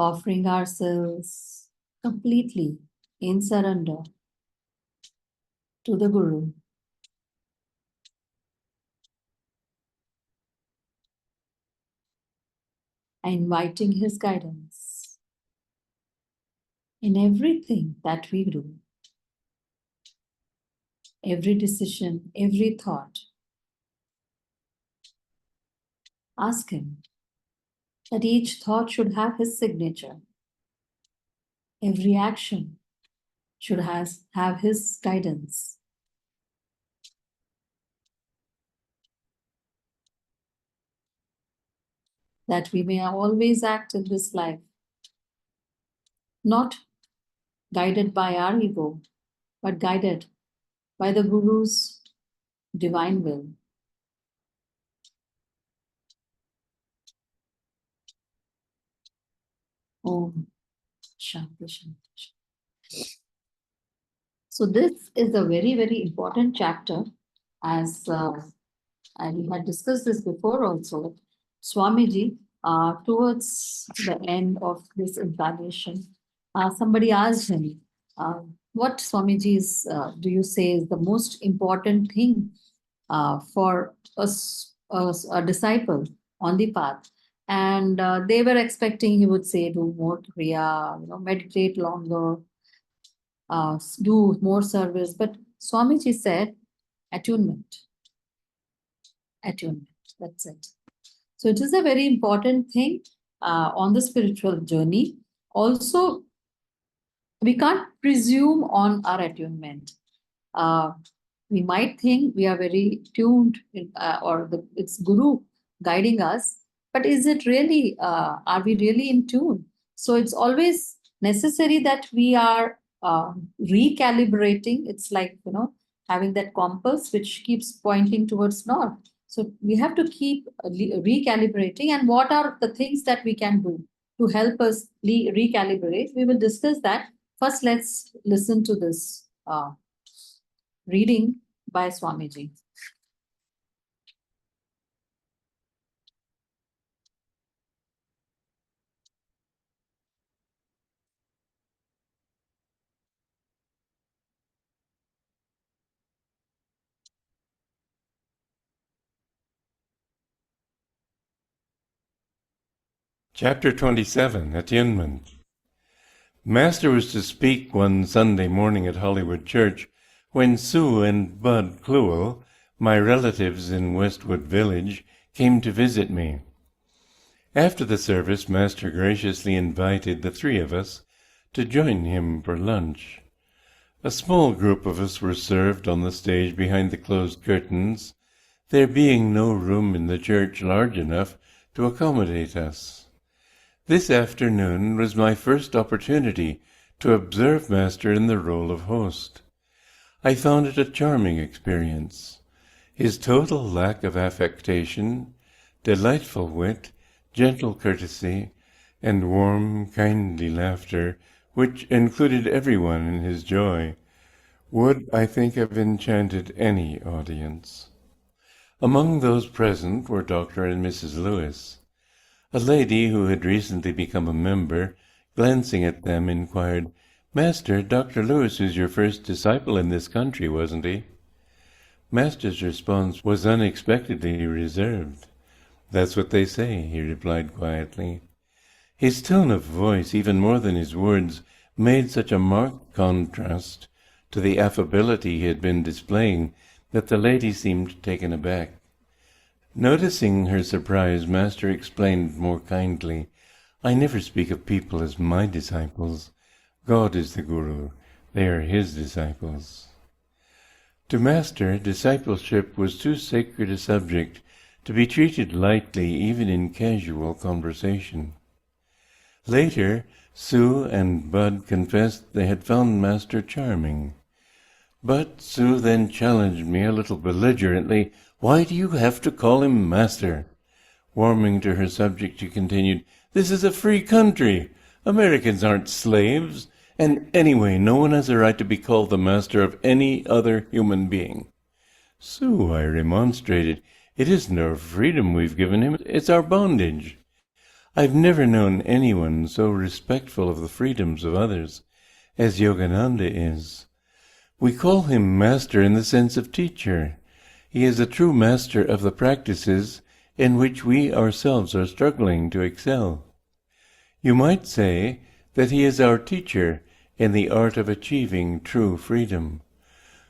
offering ourselves completely in surrender to the Guru. Inviting his guidance in everything that we do, every decision, every thought. Ask him that each thought should have his signature. Every action should have his guidance. That we may always act in this life, not guided by our ego, but guided by the Guru's divine will. Om Shanti Shanti. So this is a very, very important chapter, as we had discussed this before also. Swamiji, towards the end of this incarnation, somebody asked him, what Swamiji do you say is the most important thing for a disciple on the path? And they were expecting he would say, do more kriya, meditate longer, do more service. But Swamiji said, attunement. Attunement. That's it. So it is a very important thing on the spiritual journey. Also, we can't presume on our attunement. We might think we are very tuned, it's Guru guiding us, but is it really, are we really in tune? So it's always necessary that we are recalibrating. It's like, having that compass which keeps pointing towards north. So we have to keep recalibrating. And what are the things that we can do to help us recalibrate? We will discuss that. First, let's listen to this reading by Swamiji. Chapter 27, Attunement. Master was to speak one Sunday morning at Hollywood Church when Sue and Bud Cluel, my relatives in Westwood Village, came to visit me. After the service, Master graciously invited the three of us to join him for lunch. A small group of us were served on the stage behind the closed curtains, there being no room in the church large enough to accommodate us. This afternoon was my first opportunity to observe Master in the role of host. I found it a charming experience. His total lack of affectation, delightful wit, gentle courtesy, and warm, kindly laughter, which included everyone in his joy, would, I think, have enchanted any audience. Among those present were Dr. and Mrs. Lewis. A lady who had recently become a member, glancing at them, inquired, "Master, Dr. Lewis is your first disciple in this country, wasn't he?" Master's response was unexpectedly reserved. "That's what they say," he replied quietly. His tone of voice, even more than his words, made such a marked contrast to the affability he had been displaying that the lady seemed taken aback. Noticing her surprise, Master explained more kindly, "I never speak of people as my disciples. God is the Guru. They are his disciples." To Master, discipleship was too sacred a subject to be treated lightly even in casual conversation. Later, Sue and Bud confessed they had found Master charming. But Sue then challenged me a little belligerently, "Why do you have to call him Master?" Warming to her subject, she continued, "This is a free country. Americans aren't slaves. And anyway, no one has a right to be called the master of any other human being." "Sue," I remonstrated, "it isn't our freedom we've given him, it's our bondage." I've never known anyone so respectful of the freedoms of others as Yogananda is. We call him master in the sense of teacher. He is a true master of the practices in which we ourselves are struggling to excel. You might say that he is our teacher in the art of achieving true freedom.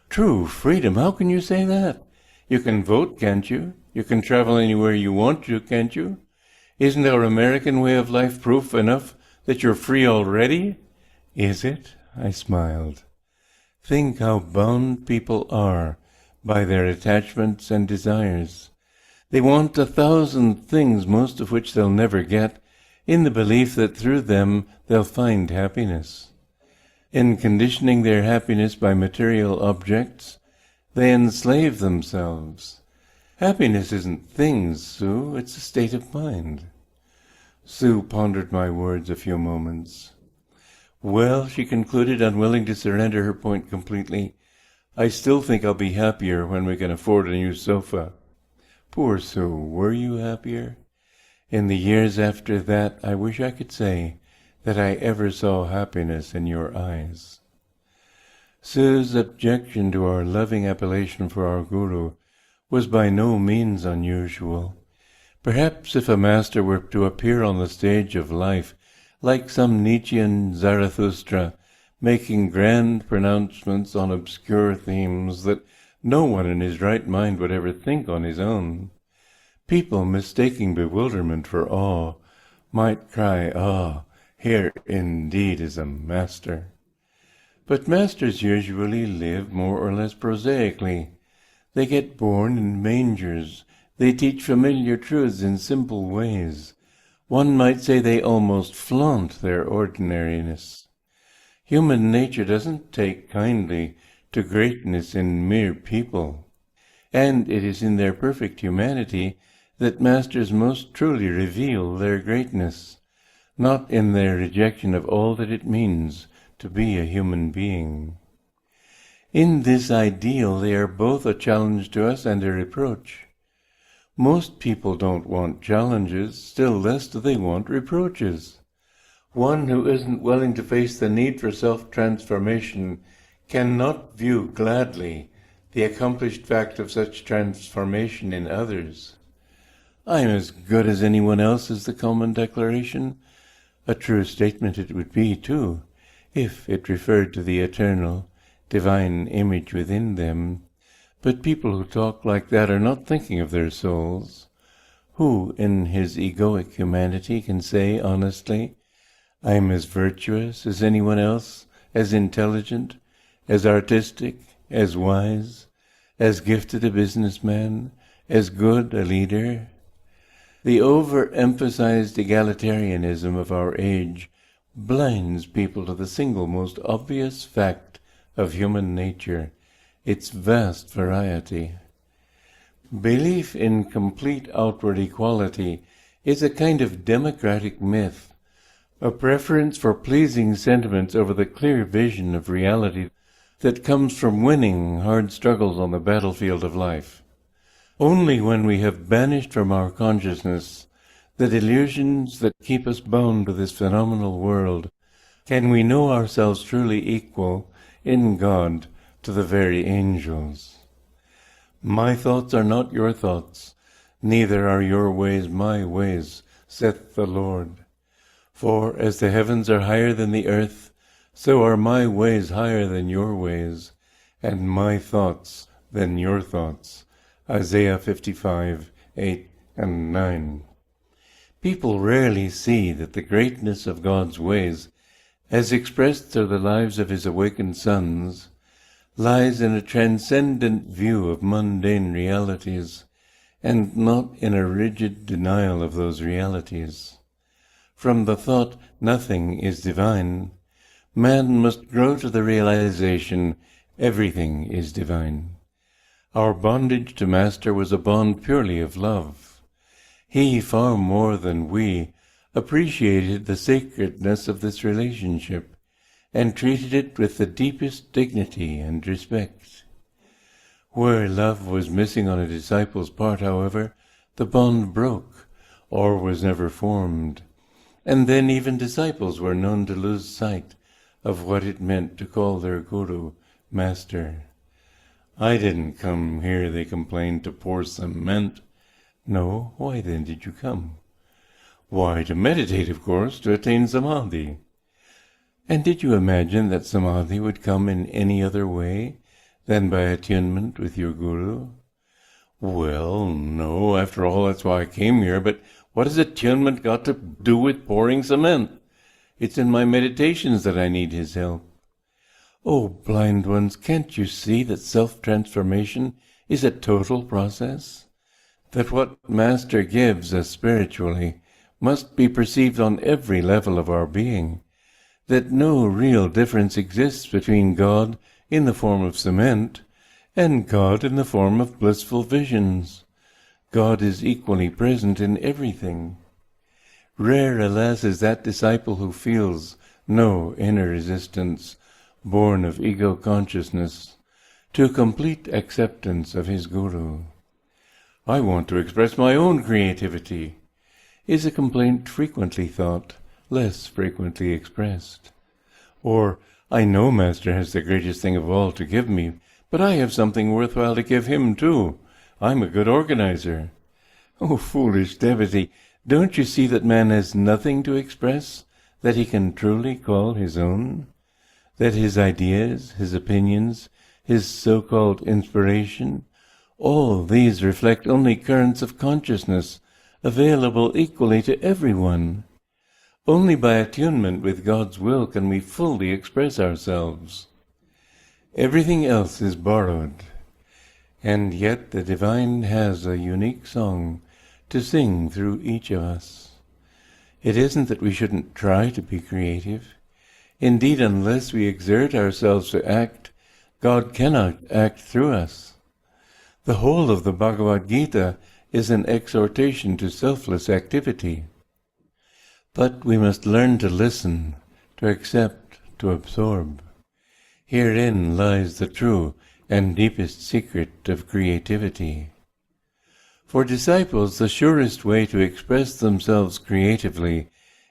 True freedom? How can you say that? You can vote, can't you? You can travel anywhere you want to, can't you? Isn't our American way of life proof enough that you're free already? Is it? I smiled. Think how bound people are by their attachments and desires. They want 1,000 things, most of which they'll never get, in the belief that through them they'll find happiness. In conditioning their happiness by material objects, they enslave themselves. Happiness isn't things, Sue, it's a state of mind. Sue pondered my words a few moments. Well, she concluded, unwilling to surrender her point completely, I still think I'll be happier when we can afford a new sofa. Poor Sue, were you happier? In the years after that, I wish I could say that I ever saw happiness in your eyes. Sue's objection to our loving appellation for our Guru was by no means unusual. Perhaps if a master were to appear on the stage of life like some Nietzschean Zarathustra, making grand pronouncements on obscure themes that no one in his right mind would ever think on his own, people, mistaking bewilderment for awe, might cry, "Ah, here indeed is a master." But masters usually live more or less prosaically. They get born in mangers. They teach familiar truths in simple ways. One might say they almost flaunt their ordinariness. Human nature doesn't take kindly to greatness in mere people, and it is in their perfect humanity that masters most truly reveal their greatness, not in their rejection of all that it means to be a human being. In this ideal they are both a challenge to us and a reproach. Most people don't want challenges, still less do they want reproaches. One who isn't willing to face the need for self-transformation cannot view gladly the accomplished fact of such transformation in others. "I'm as good as anyone else" is the common declaration. A true statement it would be, too, if it referred to the eternal, divine image within them. But people who talk like that are not thinking of their souls. Who, in his egoic humanity, can say honestly, "I'm as virtuous as anyone else, as intelligent, as artistic, as wise, as gifted a businessman, as good a leader"? The overemphasized egalitarianism of our age blinds people to the single most obvious fact of human nature, its vast variety. Belief in complete outward equality is a kind of democratic myth, a preference for pleasing sentiments over the clear vision of reality that comes from winning hard struggles on the battlefield of life. Only when we have banished from our consciousness the delusions that keep us bound to this phenomenal world can we know ourselves truly equal in God to the very angels. "My thoughts are not your thoughts, neither are your ways my ways, saith the Lord. For as the heavens are higher than the earth, so are my ways higher than your ways, and my thoughts than your thoughts." Isaiah 55, 8 and 9. People rarely see that the greatness of God's ways, as expressed through the lives of his awakened sons, lies in a transcendent view of mundane realities, and not in a rigid denial of those realities. From the thought nothing is divine, man must grow to the realization everything is divine. Our bondage to Master was a bond purely of love. He, far more than we, appreciated the sacredness of this relationship, and treated it with the deepest dignity and respect. Where love was missing on a disciple's part, however, the bond broke, or was never formed. and then even disciples were known to lose sight of what it meant to call their guru master. "I didn't come here," they complained, "to pour cement." "No, why then did you come?" "Why, to meditate, of course, to attain samadhi." "And did you imagine that samadhi would come in any other way than by attunement with your guru?" "Well, no, after all, that's why I came here, but what has attunement got to do with pouring cement? It's in my meditations that I need his help." "Oh, blind ones, can't you see that self-transformation is a total process? That what Master gives us spiritually must be perceived on every level of our being, that no real difference exists between God in the form of cement and God in the form of blissful visions. God is equally present in everything. Rare, alas, is that disciple who feels no inner resistance, born of ego consciousness, to complete acceptance of his guru. "I want to express my own creativity," is a complaint frequently thought, less frequently expressed. Or, "I know Master has the greatest thing of all to give me, but I have something worthwhile to give him too. I'm a good organizer." Oh, foolish devotee, don't you see that man has nothing to express that he can truly call his own? That his ideas, his opinions, his so-called inspiration, all these reflect only currents of consciousness available equally to everyone. Only by attunement with God's will can we fully express ourselves. Everything else is borrowed, and yet the divine has a unique song to sing through each of us. It isn't that we shouldn't try to be creative. Indeed, unless we exert ourselves to act, God cannot act through us. The whole of the Bhagavad Gita is an exhortation to selfless activity. But we must learn to listen, to accept, to absorb. Herein lies the true and deepest secret of creativity. For disciples, the surest way to express themselves creatively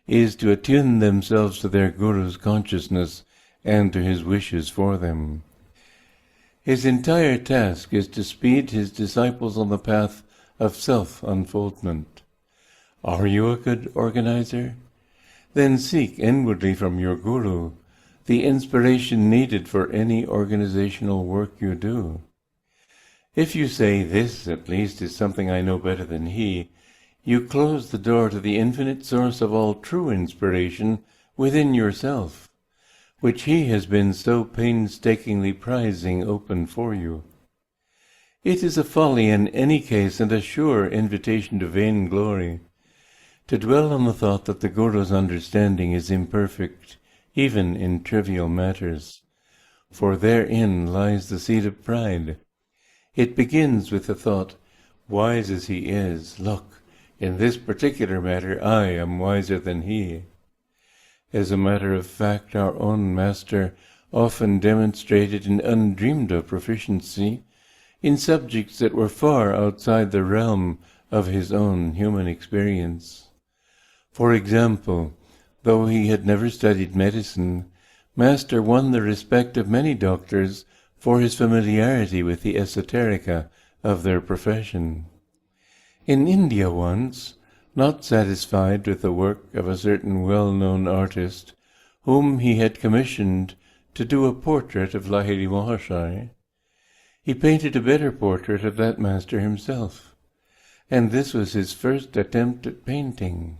is to attune themselves to their Guru's consciousness and to his wishes for them. His entire task is to speed his disciples on the path of self-unfoldment. Are you a good organizer? Then seek inwardly from your Guru the inspiration needed for any organizational work you do. If you say, "This, at least, is something I know better than he," you close the door to the infinite source of all true inspiration within yourself, which he has been so painstakingly prizing open for you. It is a folly in any case and a sure invitation to vainglory, to dwell on the thought that the Guru's understanding is imperfect, even in trivial matters, for therein lies the seed of pride. It begins with the thought, wise as he is, look, in this particular matter I am wiser than he. As a matter of fact, our own Master often demonstrated an undreamed-of proficiency in subjects that were far outside the realm of his own human experience. For example, though he had never studied medicine, Master won the respect of many doctors for his familiarity with the esoterica of their profession. In India once, not satisfied with the work of a certain well-known artist, whom he had commissioned to do a portrait of Lahiri Mahashai, he painted a better portrait of that master himself, and this was his first attempt at painting.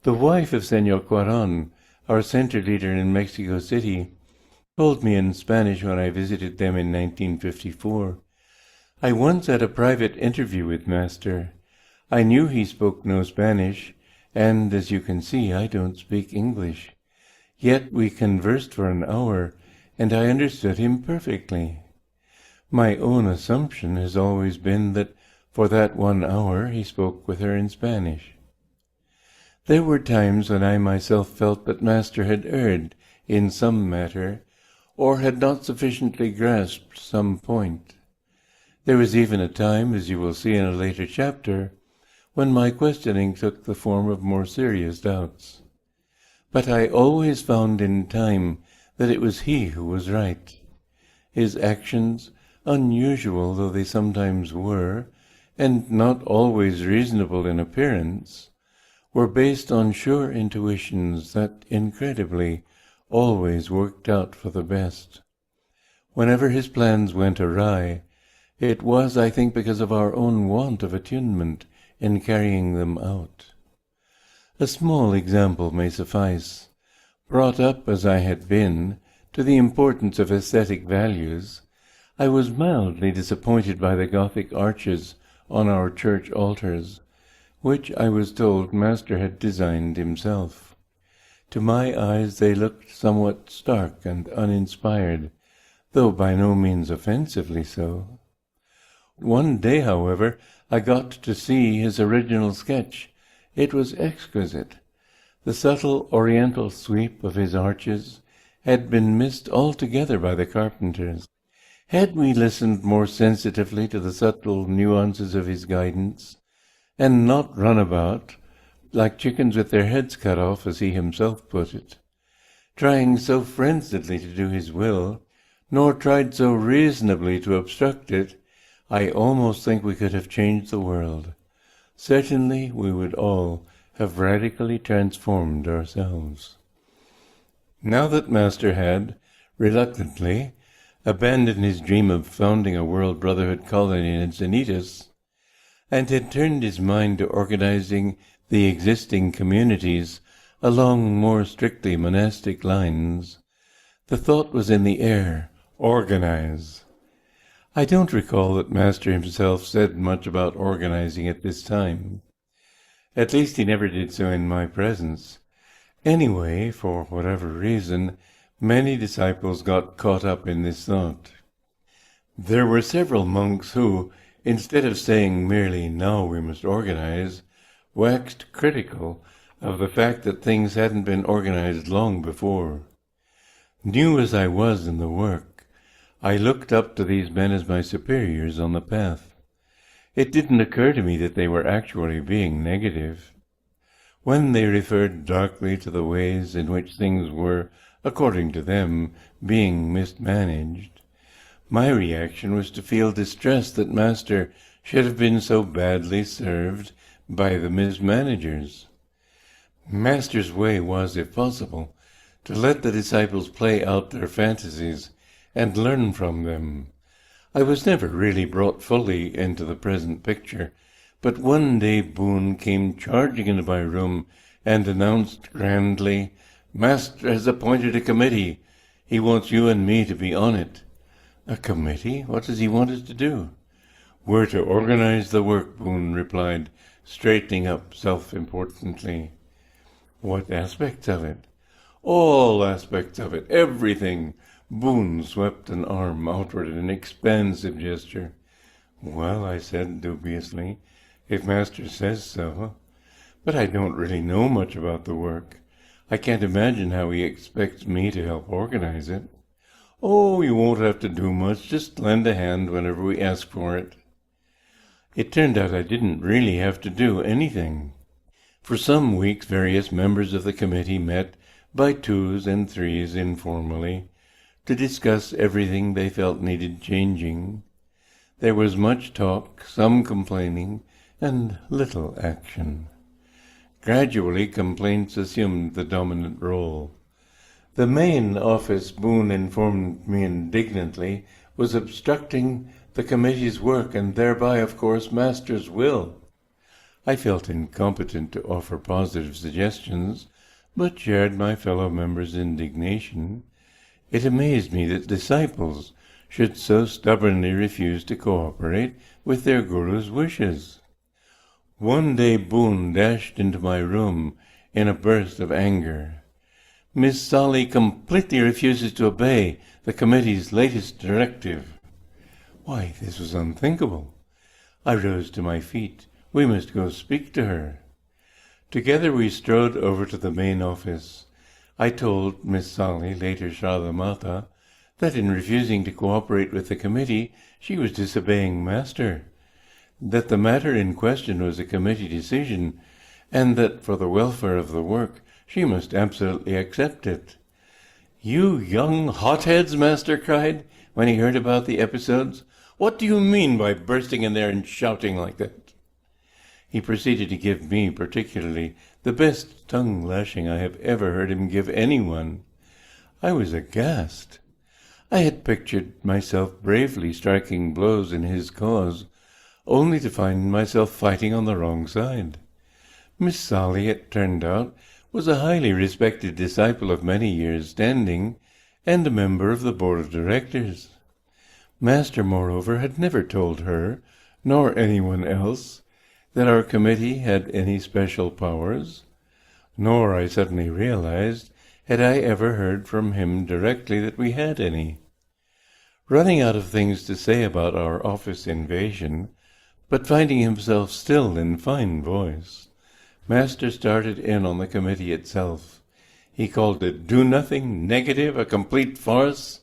The wife of Senor Cuaron, our center leader in Mexico City, told me in Spanish when I visited them in 1954. I once had a private interview with Master. I knew he spoke no Spanish, and, as you can see, I don't speak English. Yet we conversed for an hour, and I understood him perfectly. My own assumption has always been that for that 1 hour he spoke with her in Spanish. There were times when I myself felt that Master had erred in some matter, or had not sufficiently grasped some point. There was even a time, as you will see in a later chapter, when my questioning took the form of more serious doubts. But I always found in time that it was he who was right. His actions, unusual though they sometimes were, and not always reasonable in appearance, were based on sure intuitions that, incredibly, always worked out for the best. Whenever his plans went awry, it was, I think, because of our own want of attunement in carrying them out. A small example may suffice. Brought up as I had been to the importance of aesthetic values, I was mildly disappointed by the Gothic arches on our church altars, which I was told Master had designed himself. To my eyes they looked somewhat stark and uninspired, though by no means offensively so. One day, however, I got to see his original sketch. It was exquisite. The subtle oriental sweep of his arches had been missed altogether by the carpenters. Had we listened more sensitively to the subtle nuances of his guidance, and not run about, like chickens with their heads cut off, as he himself put it, trying so frenziedly to do his will, nor tried so reasonably to obstruct it, I almost think we could have changed the world. Certainly we would all have radically transformed ourselves. Now that Master had, reluctantly, abandoned his dream of founding a World Brotherhood colony in Encinitas, and had turned his mind to organizing the existing communities along more strictly monastic lines, the thought was in the air, organize. I don't recall that Master himself said much about organizing at this time. At least he never did so in my presence. Anyway, for whatever reason, many disciples got caught up in this thought. There were several monks who, instead of saying merely, "Now we must organize," waxed critical of the fact that things hadn't been organized long before. New as I was in the work, I looked up to these men as my superiors on the path. It didn't occur to me that they were actually being negative. When they referred darkly to the ways in which things were, according to them, being mismanaged, my reaction was to feel distress that Master should have been so badly served by the mismanagers. Master's way was, if possible, to let the disciples play out their fantasies and learn from them. I was never really brought fully into the present picture, but one day Boone came charging into my room and announced grandly, "Master has appointed a committee. He wants you and me to be on it." "A committee? What does he want us to do?" "We're to organize the work," Boone replied, straightening up self-importantly. "What aspects of it?" "All aspects of it. Everything." Boone swept an arm outward in an expansive gesture. "Well," I said dubiously, "if Master says so. But I don't really know much about the work. I can't imagine how he expects me to help organize it." "Oh, you won't have to do much. Just lend a hand whenever we ask for it." It turned out I didn't really have to do anything. For some weeks various members of the committee met by twos and threes informally to discuss everything they felt needed changing. There was much talk, some complaining, and little action. Gradually complaints assumed the dominant role. The main office, Boone informed me indignantly, was obstructing the committee's work and thereby, of course, Master's will. I felt incompetent to offer positive suggestions, but shared my fellow members' indignation. It amazed me that disciples should so stubbornly refuse to cooperate with their guru's wishes. One day Boone dashed into my room in a burst of anger. "Miss Solly completely refuses to obey the committee's latest directive." Why, this was unthinkable. I rose to my feet. We must go speak to her. Together we strode over to the main office. I told Miss Solly, later Sharda Mata, that in refusing to cooperate with the committee, she was disobeying Master. that the matter in question was a committee decision, and that for the welfare of the work she must absolutely accept it. "You young hotheads," Master cried, when he heard about the episodes. "What do you mean by bursting in there and shouting like that?" He proceeded to give me, particularly, the best tongue-lashing I have ever heard him give anyone. I was aghast. I had pictured myself bravely striking blows in his cause, only to find myself fighting on the wrong side. Miss Sally, it turned out, was a highly respected disciple of many years' standing, and a member of the board of directors. Master, moreover, had never told her, nor anyone else, that our committee had any special powers, nor, I suddenly realized, had I ever heard from him directly that we had any. Running out of things to say about our office invasion, but finding himself still in fine voice, Master started in on the committee itself. He called it do-nothing, negative, a complete farce.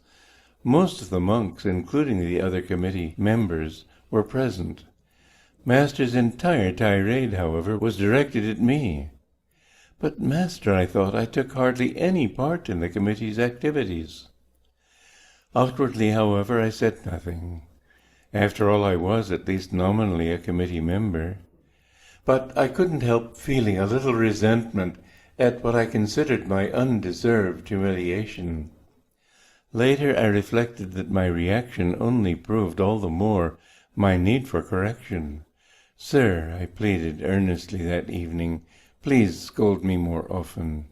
Most of the monks, including the other committee members, were present. Master's entire tirade, however, was directed at me. But, Master, I thought, I took hardly any part in the committee's activities. Outwardly, however, I said nothing. After all, I was, at least nominally, a committee member. But I couldn't help feeling a little resentment at what I considered my undeserved humiliation. Later I reflected that my reaction only proved all the more my need for correction. "Sir," I pleaded earnestly that evening, "please scold me more often."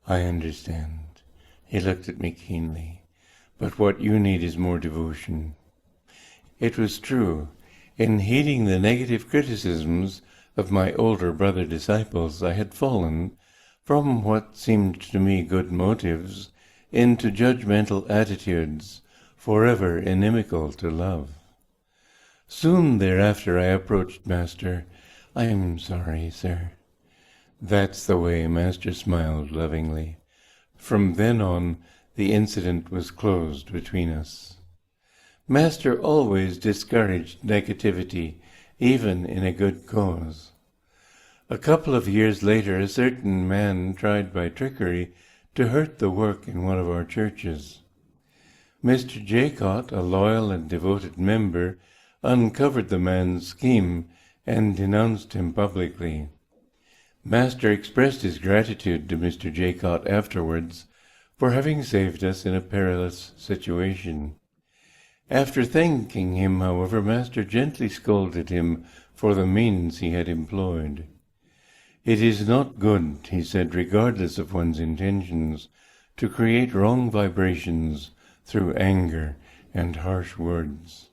"I understand." He looked at me keenly. "But what you need is more devotion." It was true. In heeding the negative criticisms of my older brother disciples, I had fallen, from what seemed to me good motives, into judgmental attitudes, forever inimical to love. Soon thereafter I approached Master. "I am sorry, sir." "That's the way," Master smiled lovingly. From then on, the incident was closed between us. Master always discouraged negativity, even in a good cause. A couple of years later, a certain man tried by trickery to hurt the work in one of our churches. Mr. Jaycott, a loyal and devoted member, uncovered the man's scheme and denounced him publicly. Master expressed his gratitude to Mr. Jaycott afterwards for having saved us in a perilous situation. After thanking him, however, Master gently scolded him for the means he had employed. "It is not good," he said, "regardless of one's intentions, to create wrong vibrations through anger and harsh words.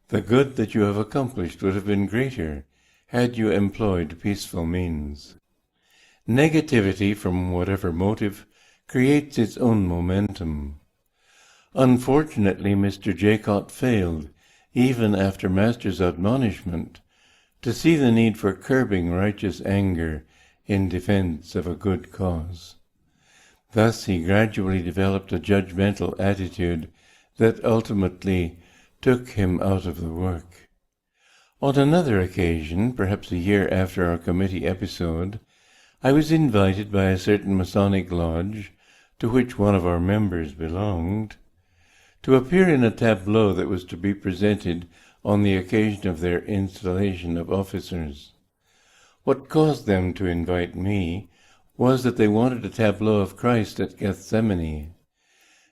The good that you have accomplished would have been greater had you employed peaceful means. Negativity, from whatever motive, creates its own momentum. Unfortunately, Mr. Jaycott failed, even after Master's admonishment, to see the need for curbing righteous anger in defense of a good cause. Thus he gradually developed a judgmental attitude that ultimately took him out of the work. On another occasion, perhaps a year after our committee episode, I was invited by a certain Masonic lodge, to which one of our members belonged, to appear in a tableau that was to be presented on the occasion of their installation of officers. What caused them to invite me was that they wanted a tableau of Christ at Gethsemane,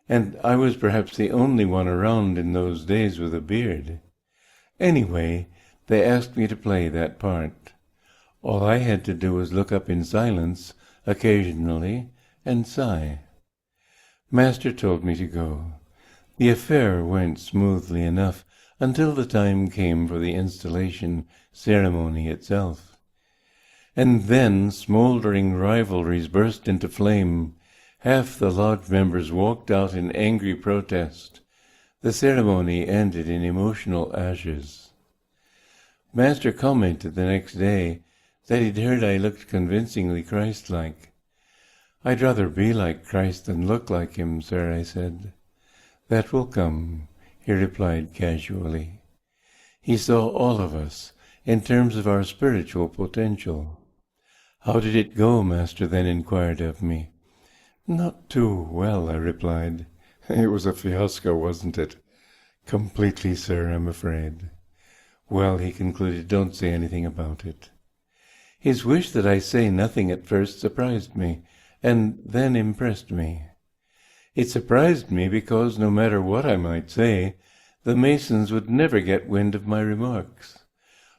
and I was perhaps the only one around in those days with a beard. Anyway, they asked me to play that part. All I had to do was look up in silence occasionally and sigh. Master told me to go. The affair went smoothly enough until the time came for the installation ceremony itself. And then smoldering rivalries burst into flame. Half the lodge members walked out in angry protest. The ceremony ended in emotional ashes. Master commented the next day that he'd heard I looked convincingly Christ-like. "I'd rather be like Christ than look like him, sir," I said. "That will come," he replied casually. He saw all of us in terms of our spiritual potential. "How did it go?" Master then inquired of me. "Not too well," I replied. "It was a fiasco, wasn't it?" "Completely, sir, I'm afraid." "Well," he concluded, "don't say anything about it." His wish that I say nothing at first surprised me, and then impressed me. It surprised me because, no matter what I might say, the Masons would never get wind of my remarks,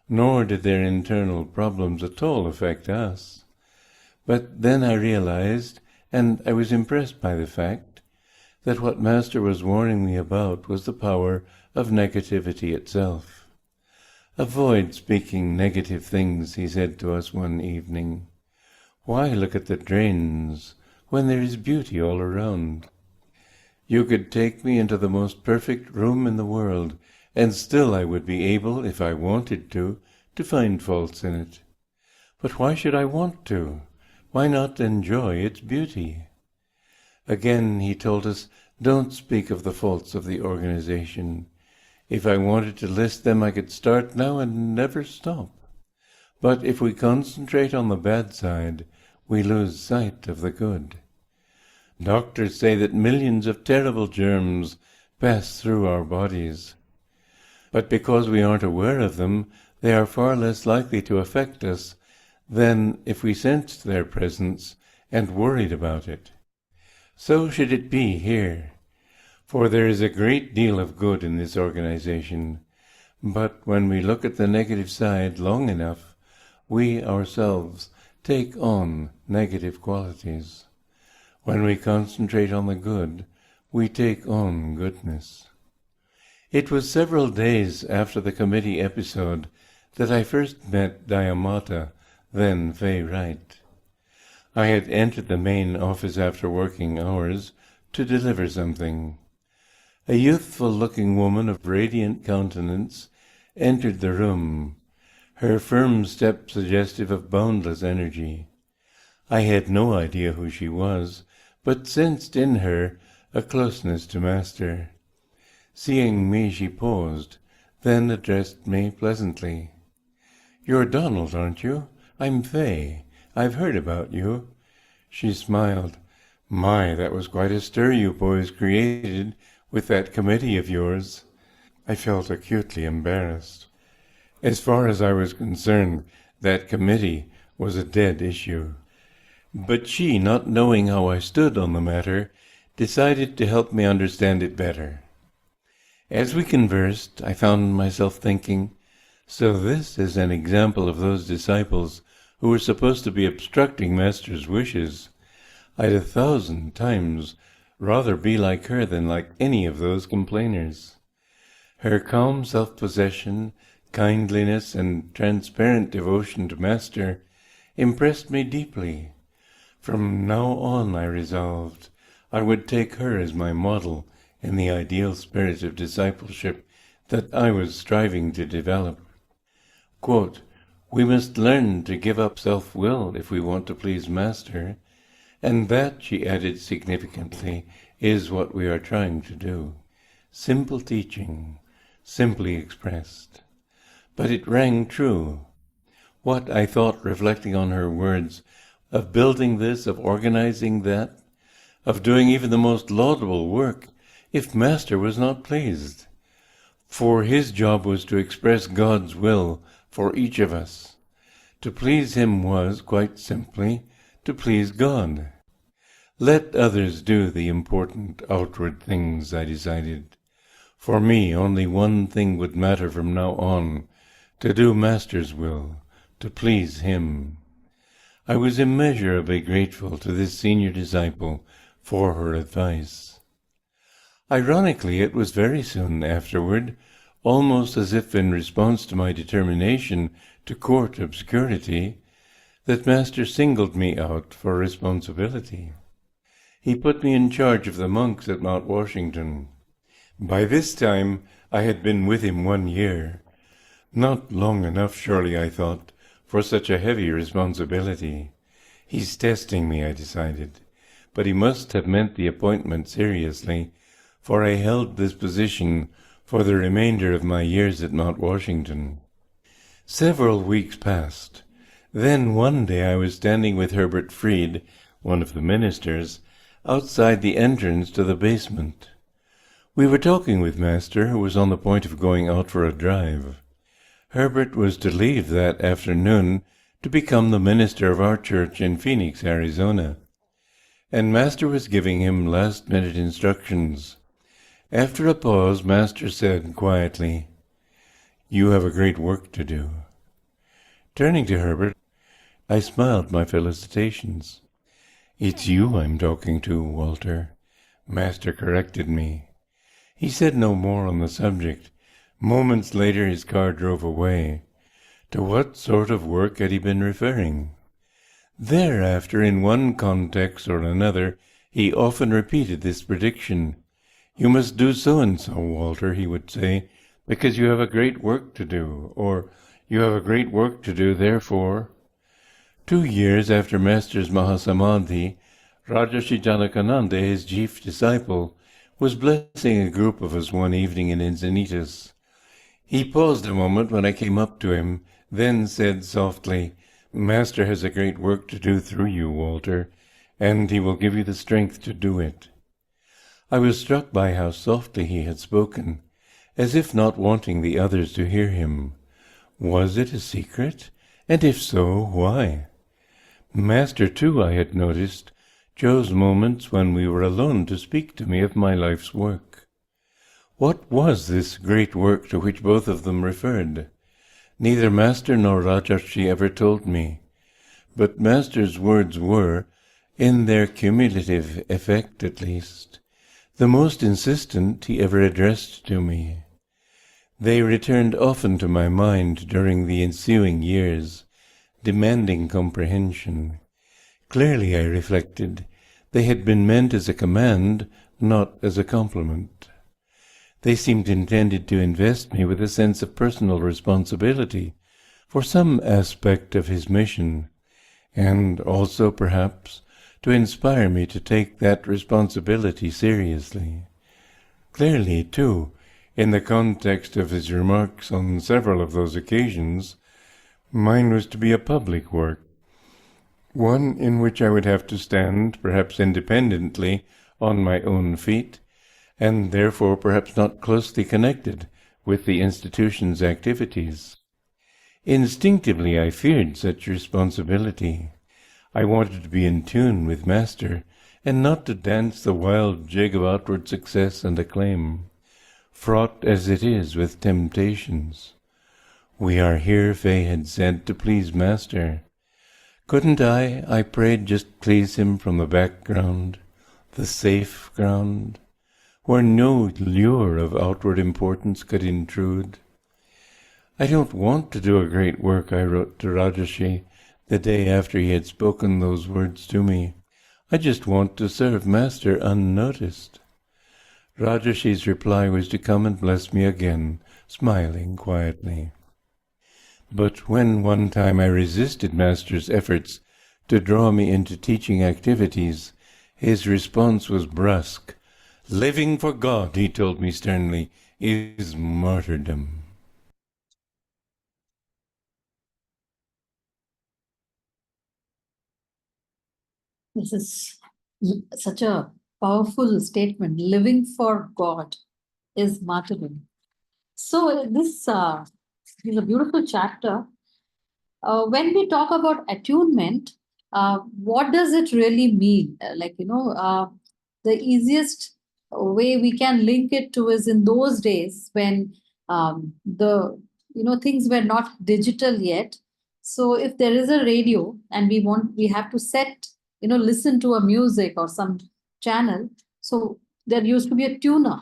nor did their internal problems at all affect us. But then I realized, and I was impressed by the fact, that what Master was warning me about was the power of negativity itself. "Avoid speaking negative things," he said to us one evening. "Why look at the drains when there is beauty all around? You could take me into the most perfect room in the world, and still I would be able, if I wanted to find faults in it. But why should I want to? Why not enjoy its beauty?" Again he told us, "Don't speak of the faults of the organization. If I wanted to list them, I could start now and never stop. But if we concentrate on the bad side, we lose sight of the good. Doctors say that millions of terrible germs pass through our bodies. But because we aren't aware of them, they are far less likely to affect us than if we sensed their presence and worried about it. So should it be here. For there is a great deal of good in this organization, but when we look at the negative side long enough, we ourselves take on negative qualities. When we concentrate on the good, we take on goodness." It was several days after the committee episode that I first met Dayamata, then Fay Wright. I had entered the main office after working hours to deliver something. A youthful-looking woman of radiant countenance entered the room, her firm step suggestive of boundless energy. I had no idea who she was, but sensed in her a closeness to Master. Seeing me, she paused, then addressed me pleasantly. "You're Donald, aren't you? I'm Fay. I've heard about you." She smiled. "My, that was quite a stir you boys created with that committee of yours." I felt acutely embarrassed. As far as I was concerned, that committee was a dead issue. But she, not knowing how I stood on the matter, decided to help me understand it better. As we conversed, I found myself thinking, so this is an example of those disciples who were supposed to be obstructing Master's wishes. I'd 1,000 times rather be like her than like any of those complainers. Her calm self-possession, kindliness, and transparent devotion to Master impressed me deeply. From now on, I resolved, I would take her as my model in the ideal spirit of discipleship that I was striving to develop. Quote, "We must learn to give up self-will if we want to please Master, and that," she added significantly, "is what we are trying to do." Simple teaching, simply expressed. But it rang true. What I thought, reflecting on her words, of building this, of organizing that, of doing even the most laudable work, if Master was not pleased. For his job was to express God's will for each of us. To please him was, quite simply, to please God. Let others do the important outward things, I decided. For me, only one thing would matter from now on, to do Master's will, to please him. I was immeasurably grateful to this senior disciple for her advice. Ironically, it was very soon afterward, almost as if in response to my determination to court obscurity, that Master singled me out for responsibility. He put me in charge of the monks at Mount Washington. By this time I had been with him 1 year. Not long enough, surely, I thought, for such a heavy responsibility. He's testing me, I decided, but he must have meant the appointment seriously, for I held this position for the remainder of my years at Mount Washington. Several weeks passed. Then one day I was standing with Herbert Fried, one of the ministers, outside the entrance to the basement. We were talking with Master, who was on the point of going out for a drive. Herbert was to leave that afternoon to become the minister of our church in Phoenix, Arizona, and Master was giving him last-minute instructions. After a pause, Master said quietly, "You have a great work to do." Turning to Herbert, I smiled my felicitations. "It's you I'm talking to, Walter," Master corrected me. He said no more on the subject. Moments later his car drove away. To what sort of work had he been referring? Thereafter, in one context or another, he often repeated this prediction. "You must do so-and-so, Walter," he would say, "because you have a great work to do," or "You have a great work to do, therefore." 2 years after Master's Mahasamadhi, Rajarshi Janakananda, his chief disciple, was blessing a group of us one evening in Encinitas. He paused a moment when I came up to him, then said softly, "Master has a great work to do through you, Walter, and he will give you the strength to do it." I was struck by how softly he had spoken, as if not wanting the others to hear him. Was it a secret? And if so, why? Master, too, I had noticed, chose moments when we were alone to speak to me of my life's work. What was this great work to which both of them referred? Neither Master nor Rajarshi ever told me, but Master's words were, in their cumulative effect at least, the most insistent he ever addressed to me. They returned often to my mind during the ensuing years, demanding comprehension. Clearly, I reflected, they had been meant as a command, not as a compliment. They seemed intended to invest me with a sense of personal responsibility for some aspect of his mission, and also, perhaps, to inspire me to take that responsibility seriously. Clearly, too, in the context of his remarks on several of those occasions, mine was to be a public work, one in which I would have to stand, perhaps independently, on my own feet, and therefore perhaps not closely connected with the institution's activities. Instinctively I feared such responsibility. I wanted to be in tune with Master, and not to dance the wild jig of outward success and acclaim, fraught as it is with temptations. "We are here," Faye had said, "to please Master." Couldn't I prayed, just please him from the background, the safe ground, where no lure of outward importance could intrude? "I don't want to do a great work," I wrote to Rajarshi the day after he had spoken those words to me. "I just want to serve Master unnoticed." Rajarshi's reply was to come and bless me again, smiling quietly. But when one time I resisted Master's efforts to draw me into teaching activities, his response was brusque. "Living for God," he told me sternly, "is martyrdom." This is such a powerful statement. Living for God is martyrdom. So this is a beautiful chapter. When we talk about attunement, what does it really mean? The easiest way we can link it to is in those days when the things were not digital yet. So if there is a radio and we have to set listen to a music or some channel. So there used to be a tuner,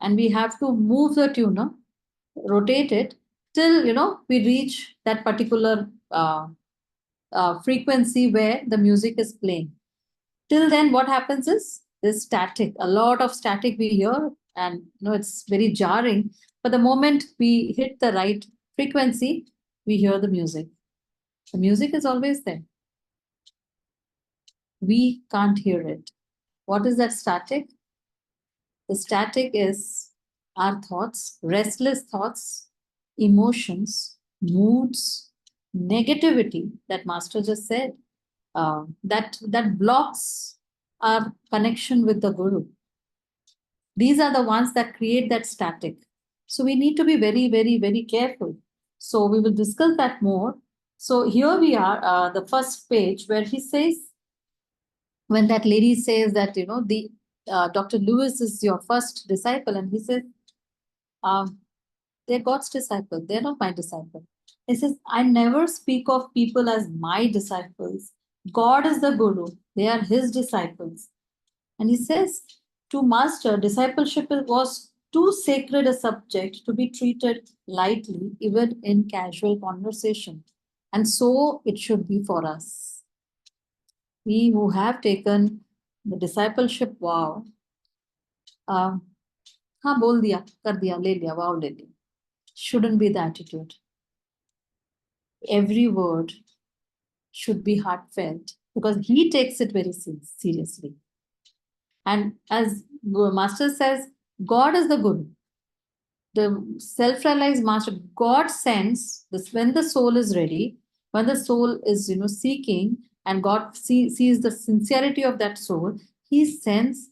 and we have to move the tuner, rotate it till we reach that particular frequency where the music is playing. Till then, what happens is there's static, a lot of static we hear, and it's very jarring. But the moment we hit the right frequency, we hear the music. The music is always there. We can't hear it. What is that static? The static is our thoughts, restless thoughts, emotions, moods, negativity that Master just said, that blocks our connection with the Guru. These are the ones that create that static. So we need to be very, very, very careful. So we will discuss that more. So here we are, the first page where he says, when that lady says that, the Dr. Lewis is your first disciple, and he says, they're God's disciple. They're not my disciple. He says, I never speak of people as my disciples. God is the Guru. They are his disciples. And he says, to Master, discipleship was too sacred a subject to be treated lightly, even in casual conversation. And so it should be for us. We who have taken the discipleship vow, हाँ बोल दिया, कर दिया, ले लिया, vow ले लिया. Shouldn't be the attitude. Every word should be heartfelt because he takes it very seriously. And as Master says, God is the Guru. The self-realized Master, God sends this when the soul is ready, when the soul is seeking, and God sees the sincerity of that soul, he sends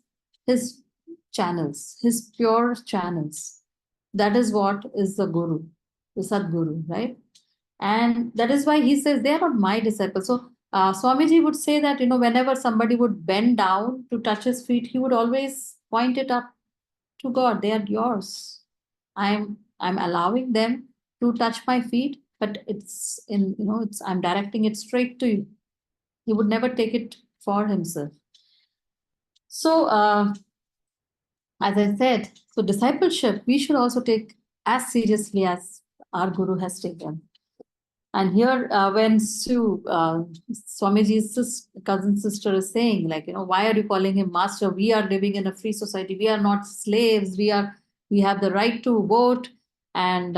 his channels, his pure channels. That is what is the Guru, the Sadguru, right? And that is why he says, they are not my disciples. So Swamiji would say that, whenever somebody would bend down to touch his feet, he would always point it up to God. They are yours. I'm allowing them to touch my feet, but it's I'm directing it straight to you. He would never take it for himself. So as I said, so discipleship, we should also take as seriously as our Guru has taken. And here, when Swamiji's cousin sister is saying, why are you calling him master? We are living in a free society. We are not slaves. We have the right to vote. And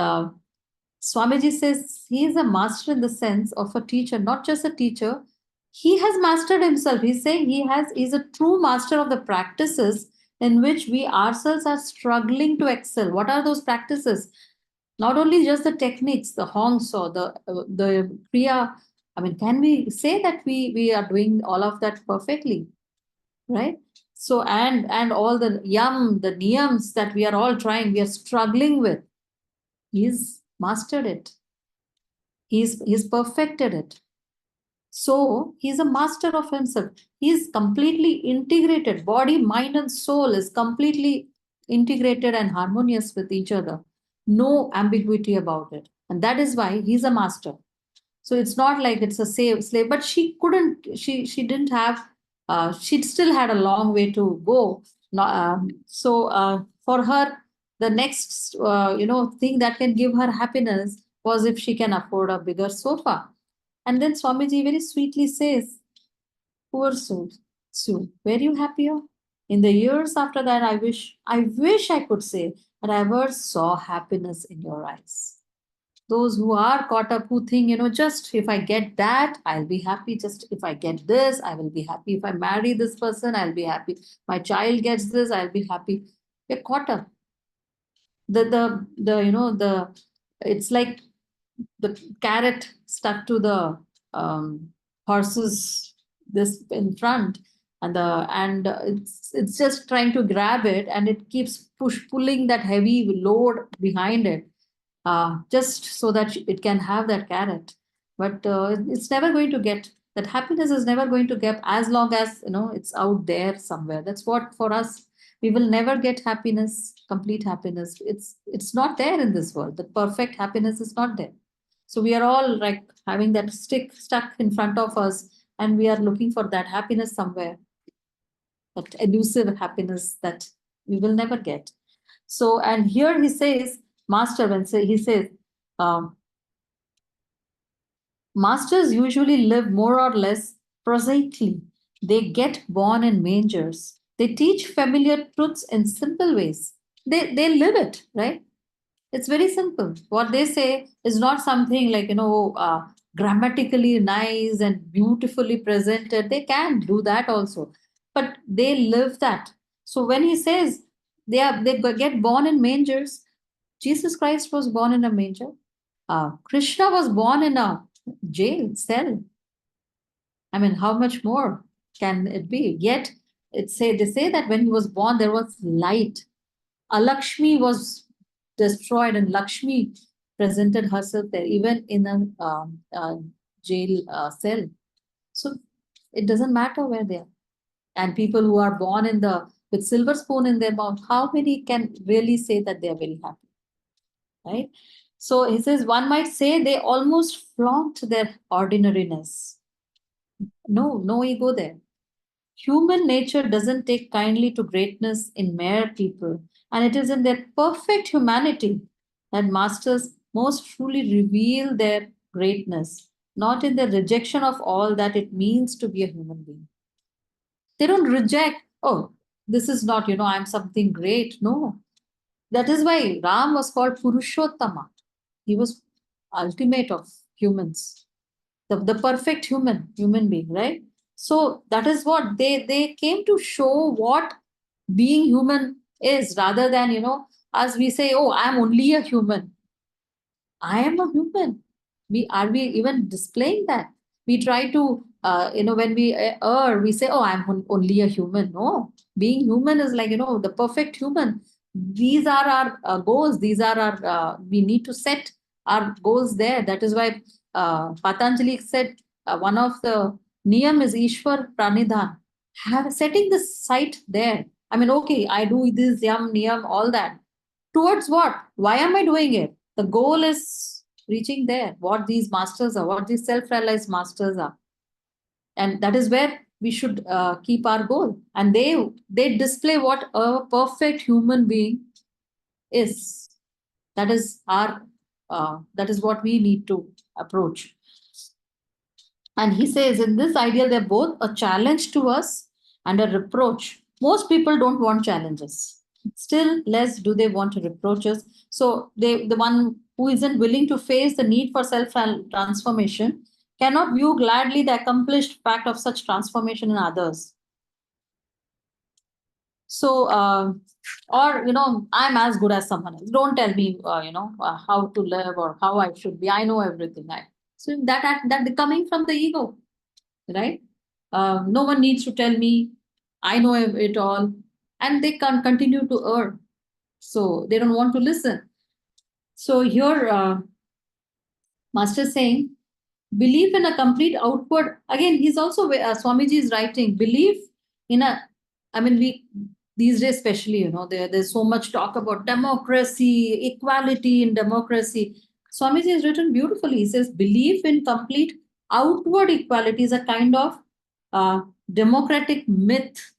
Swamiji says he is a master in the sense of a teacher, not just a teacher. He has mastered himself. He's saying he's a true master of the practices in which we ourselves are struggling to excel. What are those practices? Not only just the techniques, the hongs or the kriya. I mean, can we say that we are doing all of that perfectly, right? So and all the the niyams that we are all trying, we are struggling with. He's mastered it. He's perfected it. So he's a master of himself. He's completely integrated. Body, mind, and soul is completely integrated and harmonious with each other. No ambiguity about it. And that is why he's a master. So it's not like it's a slave, but she didn't have, she still had a long way to go. For her, the next, thing that can give her happiness was if she can afford a bigger sofa. And then Swamiji very sweetly says, poor soul, Sue, were you happier? In the years after that, I wish I could say that I ever saw happiness in your eyes. Those who are caught up, who think, just if I get that, I'll be happy. Just if I get this, I will be happy. If I marry this person, I'll be happy. My child gets this, I'll be happy. We're caught up. It's like the carrot stuck to the horses this in front, and it's just trying to grab it, and it keeps pulling that heavy load behind it, just so that it can have that carrot. But it's never going to get that happiness is never going to get as long as it's out there somewhere. That's what for us, we will never get happiness, complete happiness. It's not there in this world. The perfect happiness is not there. So we are all like having that stick stuck in front of us, and we are looking for that happiness somewhere, that elusive happiness that we will never get. So, and here he says, Master, he says, masters usually live more or less prosaically. They get born in mangers. They teach familiar truths in simple ways. They live it, right? It's very simple. What they say is not something like, grammatically nice and beautifully presented. They can do that also, but they live that. So when he says, they get born in mangers. Jesus Christ was born in a manger. Krishna was born in a jail cell. I mean, how much more can it be? Yet they say that when he was born, there was light. Alakshmi was destroyed, and Lakshmi presented herself there, even in a jail cell. So it doesn't matter where they are. And people who are born with silver spoon in their mouth, how many can really say that they are very happy, right? So he says, one might say they almost flaunt their ordinariness. No ego there. Human nature doesn't take kindly to greatness in mere people, and it is in their perfect humanity that masters most truly reveal their greatness, not in the rejection of all that it means to be a human being. They don't reject, oh, this is not, I'm something great. No. That is why Ram was called Purushottama. He was ultimate of humans, the perfect human being, right? So that is what they came to show what being human is, rather than, as we say, oh, I'm only a human. I am a human. Are we even displaying that? We try to, when we err, we say, oh, I'm only a human. No, being human is like, the perfect human. These are our goals. These are our, we need to set our goals there. That is why Patanjali said one of the niyam is Ishwar Pranidhan. Setting the sight there. I mean, okay, I do this, yam, niyam, all that. Towards what? Why am I doing it? The goal is reaching there, what these masters are, what these self-realized masters are. And that is where we should keep our goal. And they display what a perfect human being is. That is that is what we need to approach. And he says, in this ideal, they're both a challenge to us and a reproach. Most people don't want challenges. Still less do they want to reproach us. So the one who isn't willing to face the need for self-transformation cannot view gladly the accomplished fact of such transformation in others. So, or, I'm as good as someone else. Don't tell me, how to live or how I should be. I know everything. So that coming from the ego, right? No one needs to tell me. I know it all. And they can continue to err. So they don't want to listen. So here, Master is saying, belief in a complete outward, again, he's also, Swamiji is writing, belief in these days especially, there's so much talk about democracy, equality in democracy. Swamiji has written beautifully. He says, belief in complete outward equality is a kind of democratic myth.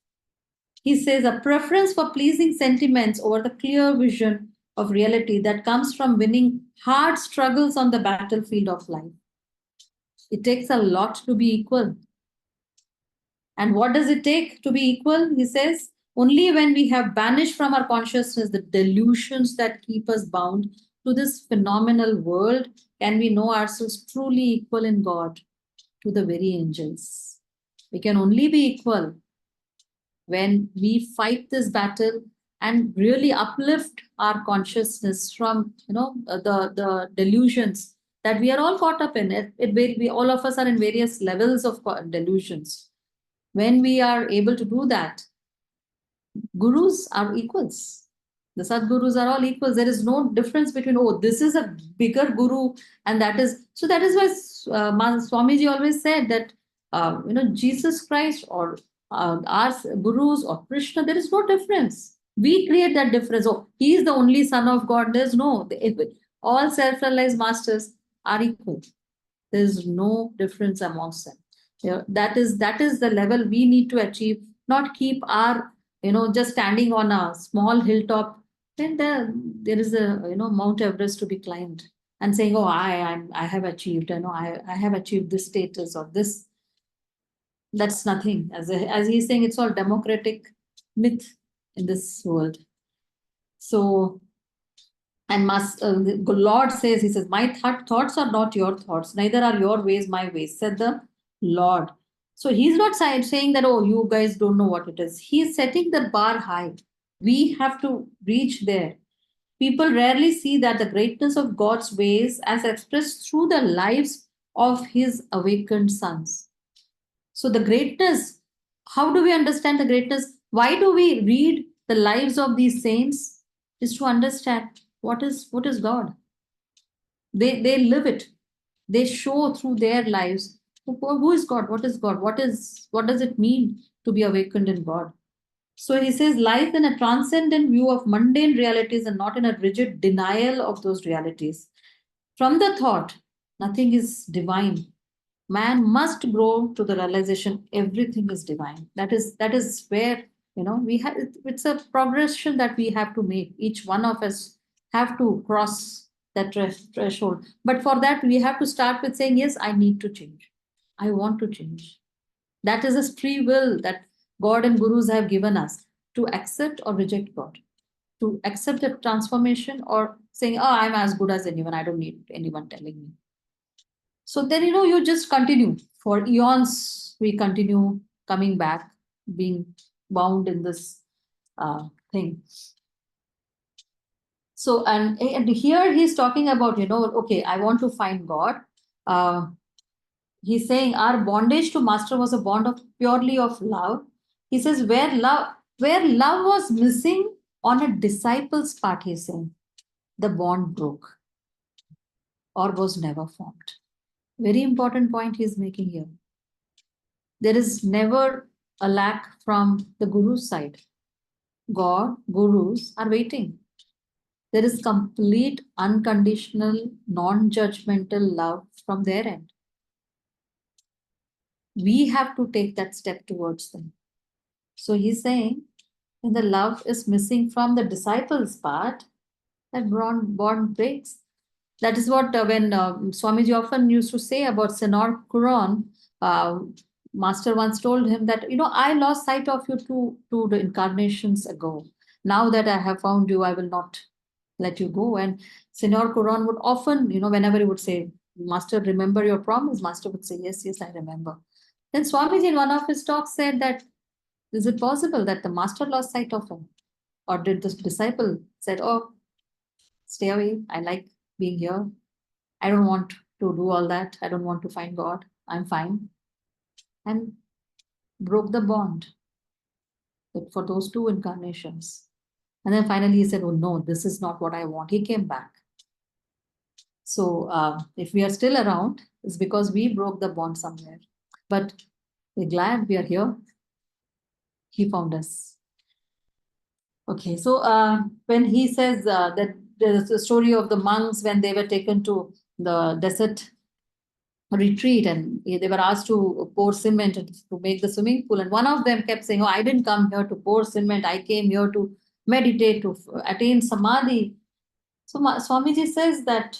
He says, a preference for pleasing sentiments over the clear vision of reality that comes from winning hard struggles on the battlefield of life. It takes a lot to be equal. And what does it take to be equal? He says, only when we have banished from our consciousness the delusions that keep us bound to this phenomenal world can we know ourselves truly equal in God to the very angels. We can only be equal when we fight this battle and really uplift our consciousness from the delusions that we are all caught up in. We all of us are in various levels of delusions. When we are able to do that, gurus are equals. The Sadgurus are all equals. There is no difference between, oh, this is a bigger guru and that is. So that is why Swamiji always said that, Jesus Christ or our gurus or Krishna, there is no difference. We create that difference. Oh, he is the only son of God. There's no, all self-realized masters are equal. There's no difference amongst them. That is the level we need to achieve, not keep our, just standing on a small hilltop. Then there is a, Mount Everest to be climbed and saying, oh, I have achieved, I have achieved this status or this. That's nothing. As he's saying, it's all democratic myth in this world. So, and the Lord says, he says, my thoughts are not your thoughts, neither are your ways my ways, said the Lord. So he's not saying that, oh, you guys don't know what it is. He's setting the bar high. We have to reach there. People rarely see that the greatness of God's ways as expressed through the lives of his awakened sons. So, the greatness, how do we understand the greatness? Why do we read the lives of these saints? Is to understand what is God. They live it. They show through their lives who is God, what is God, what does it mean to be awakened in God. So he says, life in a transcendent view of mundane realities and not in a rigid denial of those realities. From the thought, nothing is divine. Man must grow to the realization everything is divine. That is where we have. It's a progression that we have to make. Each one of us have to cross that threshold. But for that, we have to start with saying, yes, I need to change. I want to change. That is a free will that God and gurus have given us to accept or reject God, to accept the transformation or saying, oh, I'm as good as anyone. I don't need anyone telling me. So then, you just continue. For eons, we continue coming back, being bound in this thing. So, and here he's talking about, okay, I want to find God. He's saying our bondage to master was a bond of purely of love. He says where love was missing on a disciple's part, he's saying the bond broke or was never formed. Very important point he's making here. There is never a lack from the guru's side. God, gurus are waiting. There is complete, unconditional, non-judgmental love from their end. We have to take that step towards them. So he's saying, when the love is missing from the disciples' part, that bond breaks. That is what when Swamiji often used to say about Senor Quran. Master once told him that, I lost sight of you two the incarnations ago. Now that I have found you, I will not let you go. And Senor Quran would often, whenever he would say, Master, remember your promise, Master would say, yes, yes, I remember. Then Swamiji in one of his talks said that, is it possible that the master lost sight of him? Or did the disciple said, oh, stay away, I like being here. I don't want to do all that. I don't want to find God. I'm fine. And broke the bond for those two incarnations. And then finally he said, oh no, this is not what I want. He came back. So if we are still around, it's because we broke the bond somewhere. But we're glad we are here. He found us. Okay, so when he says that there's a story of the monks when they were taken to the desert retreat and they were asked to pour cement to make the swimming pool. And one of them kept saying, oh, I didn't come here to pour cement. I came here to meditate, to attain samadhi. So Swamiji says that,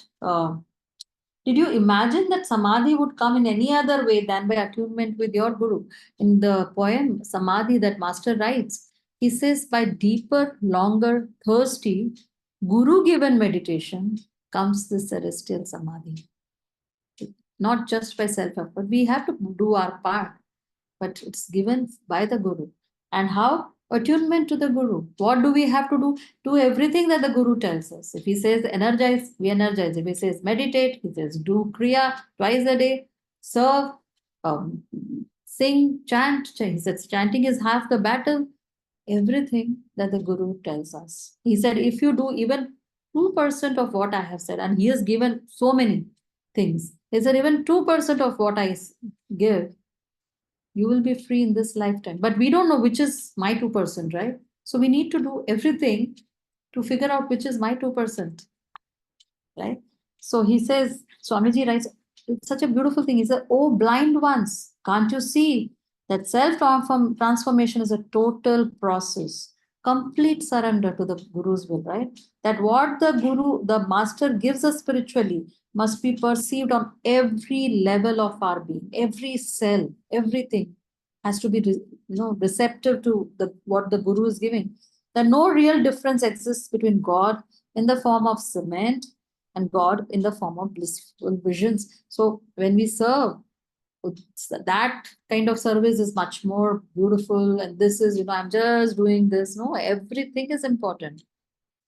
did you imagine that samadhi would come in any other way than by attunement with your guru? In the poem Samadhi that Master writes, he says, by deeper, longer, thirsty, guru-given meditation comes the celestial samadhi. Not just by self-effort. We have to do our part, but it's given by the guru. And how? Attunement to the guru. What do we have to do? Do everything that the guru tells us. If he says energize, we energize. If he says meditate, he says do kriya twice a day, serve, sing, chant. He says chanting is half the battle. Everything that the guru tells us. He said, if you do even 2% of what I have said, and he has given so many things. He said, even 2% of what I give, you will be free in this lifetime. But we don't know which is my 2%, right? So we need to do everything to figure out which is my 2%, right? So he says, Swamiji writes, it's such a beautiful thing. He said, oh, blind ones, can't you see that self-transformation is a total process, complete surrender to the guru's will, right? That what the guru, the master gives us spiritually must be perceived on every level of our being, every cell, everything has to be receptive to what the guru is giving. That no real difference exists between God in the form of cement and God in the form of blissful visions. So when we serve, that kind of service is much more beautiful. And this is, I'm just doing this. No, everything is important.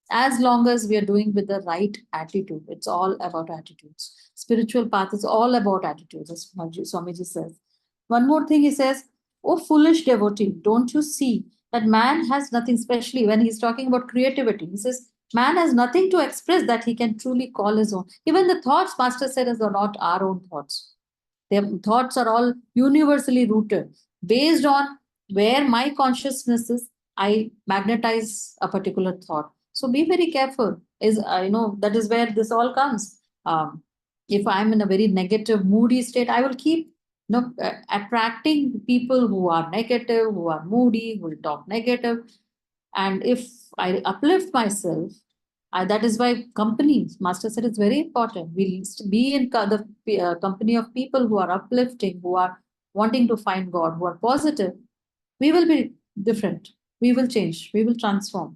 As long as we are doing with the right attitude, it's all about attitudes. Spiritual path is all about attitudes, as Swamiji says. One more thing he says, oh foolish devotee, don't you see that man has nothing, especially when he's talking about creativity. He says, man has nothing to express that he can truly call his own. Even the thoughts, Master said, are not our own thoughts. Their thoughts are all universally rooted. Based on where my consciousness is, I magnetize a particular thought. So be very careful. That is where this all comes. If I'm in a very negative, moody state, I will keep attracting people who are negative, who are moody, who will talk negative. And if I uplift myself, that is why company, Master said, it's very important. We be in the company of people who are uplifting, who are wanting to find God, who are positive. We will be different. We will change. We will transform.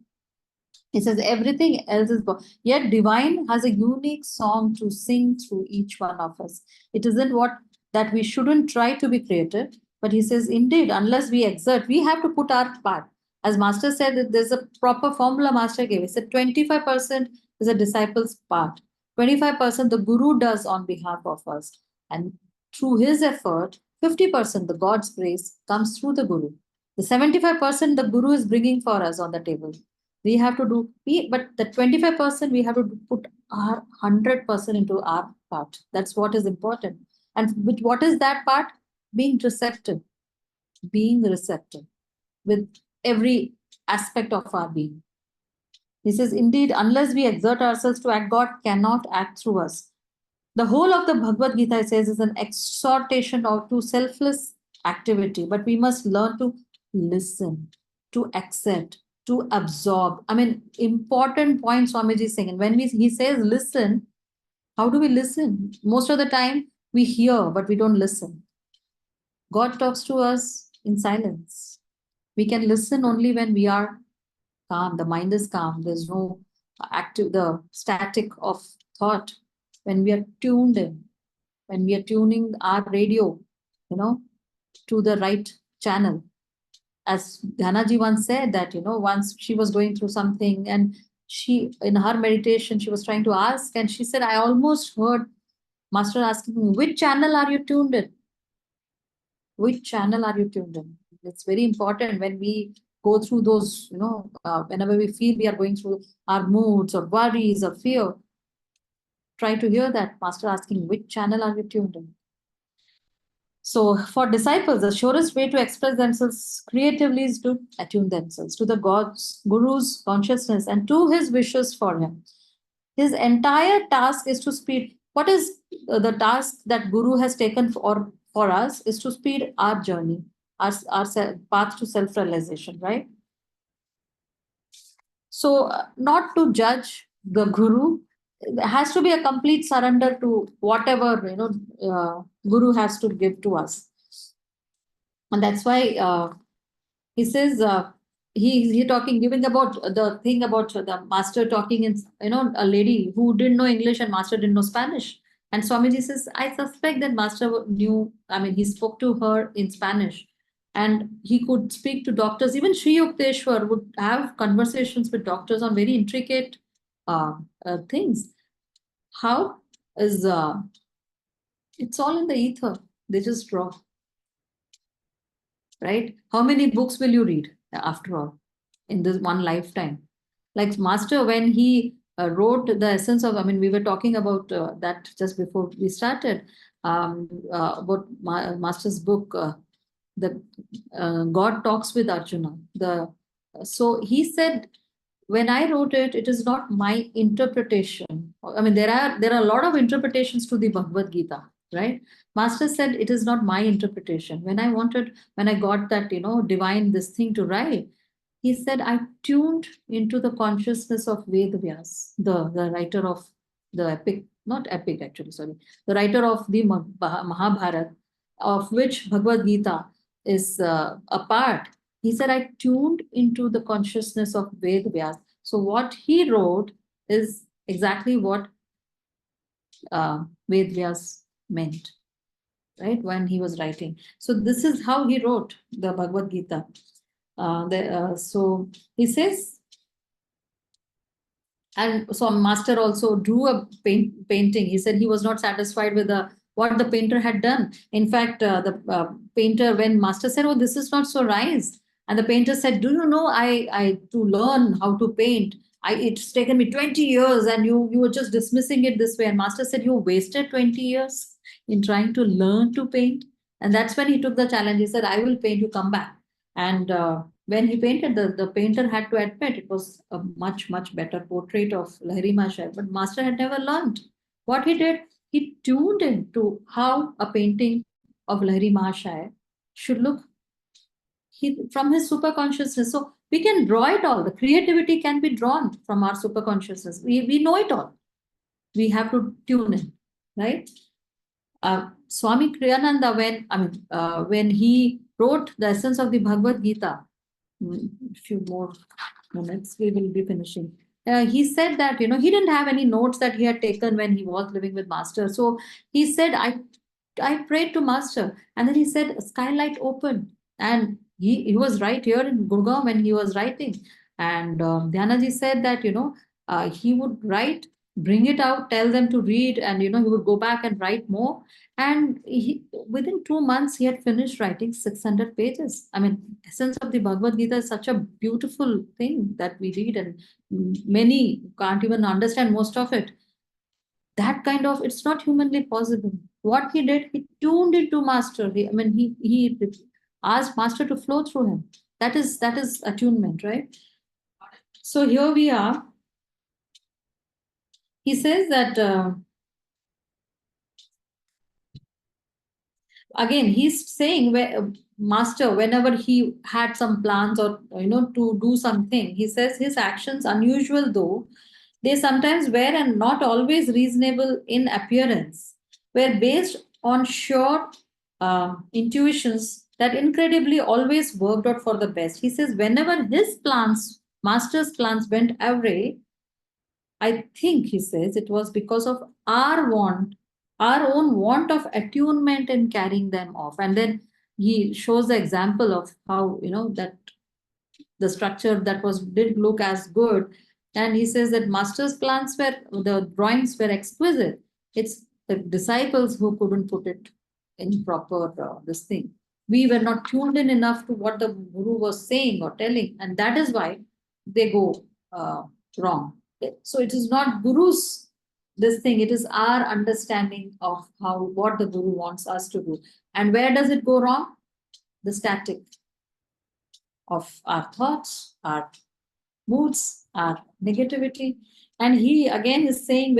He says everything else is God. Yet divine has a unique song to sing through each one of us. It isn't what that we shouldn't try to be creative, but he says, indeed, unless we exert, we have to put our part. As Master said, that there's a proper formula Master gave. He said 25% is a disciple's part, 25% the Guru does on behalf of us. And through his effort, 50% the God's grace comes through the Guru. The 75% the Guru is bringing for us on the table. We have to do, but the 25% we have to put our 100% into our part. That's what is important. And what is that part? Being receptive with every aspect of our being. He says, indeed, unless we exert ourselves to act, God cannot act through us. The whole of the Bhagavad Gita says is an exhortation to selfless activity, but we must learn to listen, to accept, to absorb. I mean, important point Swamiji is saying. And when he says listen, how do we listen? Most of the time we hear, but we don't listen. God talks to us in silence. We can listen only when we are calm. The mind is calm. There's no the static of thought. When we are tuned in, when we are tuning our radio, to the right channel. As Dhanaji once said that, once she was going through something and she, in her meditation, she was trying to ask, and she said, I almost heard Master asking me, which channel are you tuned in? Which channel are you tuned in? It's very important when we go through those, whenever we feel we are going through our moods or worries or fear, try to hear that Master asking, which channel are you tuned in? So for disciples, the surest way to express themselves creatively is to attune themselves to the Guru's consciousness and to his wishes for him. His entire task is to speed. What is the task that Guru has taken for us is to speed our journey, our path to self-realization, right? So not to judge the Guru. It has to be a complete surrender to whatever Guru has to give to us, and that's why he says he giving about the thing about the Master talking in a lady who didn't know English and Master didn't know Spanish, and Swamiji says, I suspect that Master knew. I mean, he spoke to her in Spanish, and he could speak to doctors. Even Sri Yukteswar would have conversations with doctors on very intricate things. How is it's all in the ether. They just draw. Right? How many books will you read after all in this one lifetime? Like Master, when he wrote the essence of, I mean, we were talking about that just before we started, about Master's book, the God Talks with Arjuna. So he said, when I wrote it, it is not my interpretation. I mean, there are a lot of interpretations to the Bhagavad Gita, right? Master said it is not my interpretation. When I got that, divine this thing to write, he said, I tuned into the consciousness of Ved Vyas, the writer of the epic, not epic actually, sorry, the writer of the Mahabharata, of which Bhagavad Gita is a part. He said, I tuned into the consciousness of Ved Vyas. So what he wrote is exactly what Ved Vyas meant. right, when he was writing. So this is how he wrote the Bhagavad Gita. So he says, and so master also drew a painting. He said he was not satisfied with what the painter had done. In fact, the painter, when master said, "Oh, this is not so nice," and the painter said, "Do you know, I to learn how to paint, it's taken me 20 years, and you were just dismissing it this way." And master said, "You wasted 20 years in trying to learn to paint." And that's when he took the challenge. He said, "I will paint. You come back." And when he painted, the painter had to admit it was a much, much better portrait of Lahiri Mahasaya. But master had never learned. What he did, he tuned into how a painting of Lahiri Mahasaya should look from his superconsciousness. So we can draw it all. The creativity can be drawn from our superconsciousness. We know it all. We have to tune in, right? Swami Kriyananda, when he wrote the essence of the Bhagavad Gita, a few more minutes, we will be finishing. He said that, he didn't have any notes that he had taken when he was living with Master. So he said, I prayed to Master, and then he said, skylight open. And he was right here in Gurgaon when he was writing. And Dhyanaji said that, he would write, bring it out, tell them to read, and, he would go back and write more. And within 2 months, he had finished writing 600 pages. I mean, essence of the Bhagavad Gita is such a beautiful thing that we read, and many can't even understand most of it. That kind of, it's not humanly possible. What he did, he tuned into Master. He asked Master to flow through him. That is attunement, right? So here we are. He says that again, he's saying, Master, whenever he had some plans or to do something, he says his actions, unusual though they sometimes were and not always reasonable in appearance, were based on sure intuitions that incredibly always worked out for the best. He says whenever his plans, Master's plans, went awry, I think, he says, it was because of our own want of attunement in carrying them off. And then he shows the example of how, that the structure that didn't look as good. And he says that Master's plans the drawings were exquisite. It's the disciples who couldn't put it in proper this thing. We were not tuned in enough to what the Guru was saying or telling. And that is why they go wrong. So it is not Guru's this thing, it is our understanding of what the Guru wants us to do. And where does it go wrong? The static of our thoughts, our moods, our negativity. And he again is saying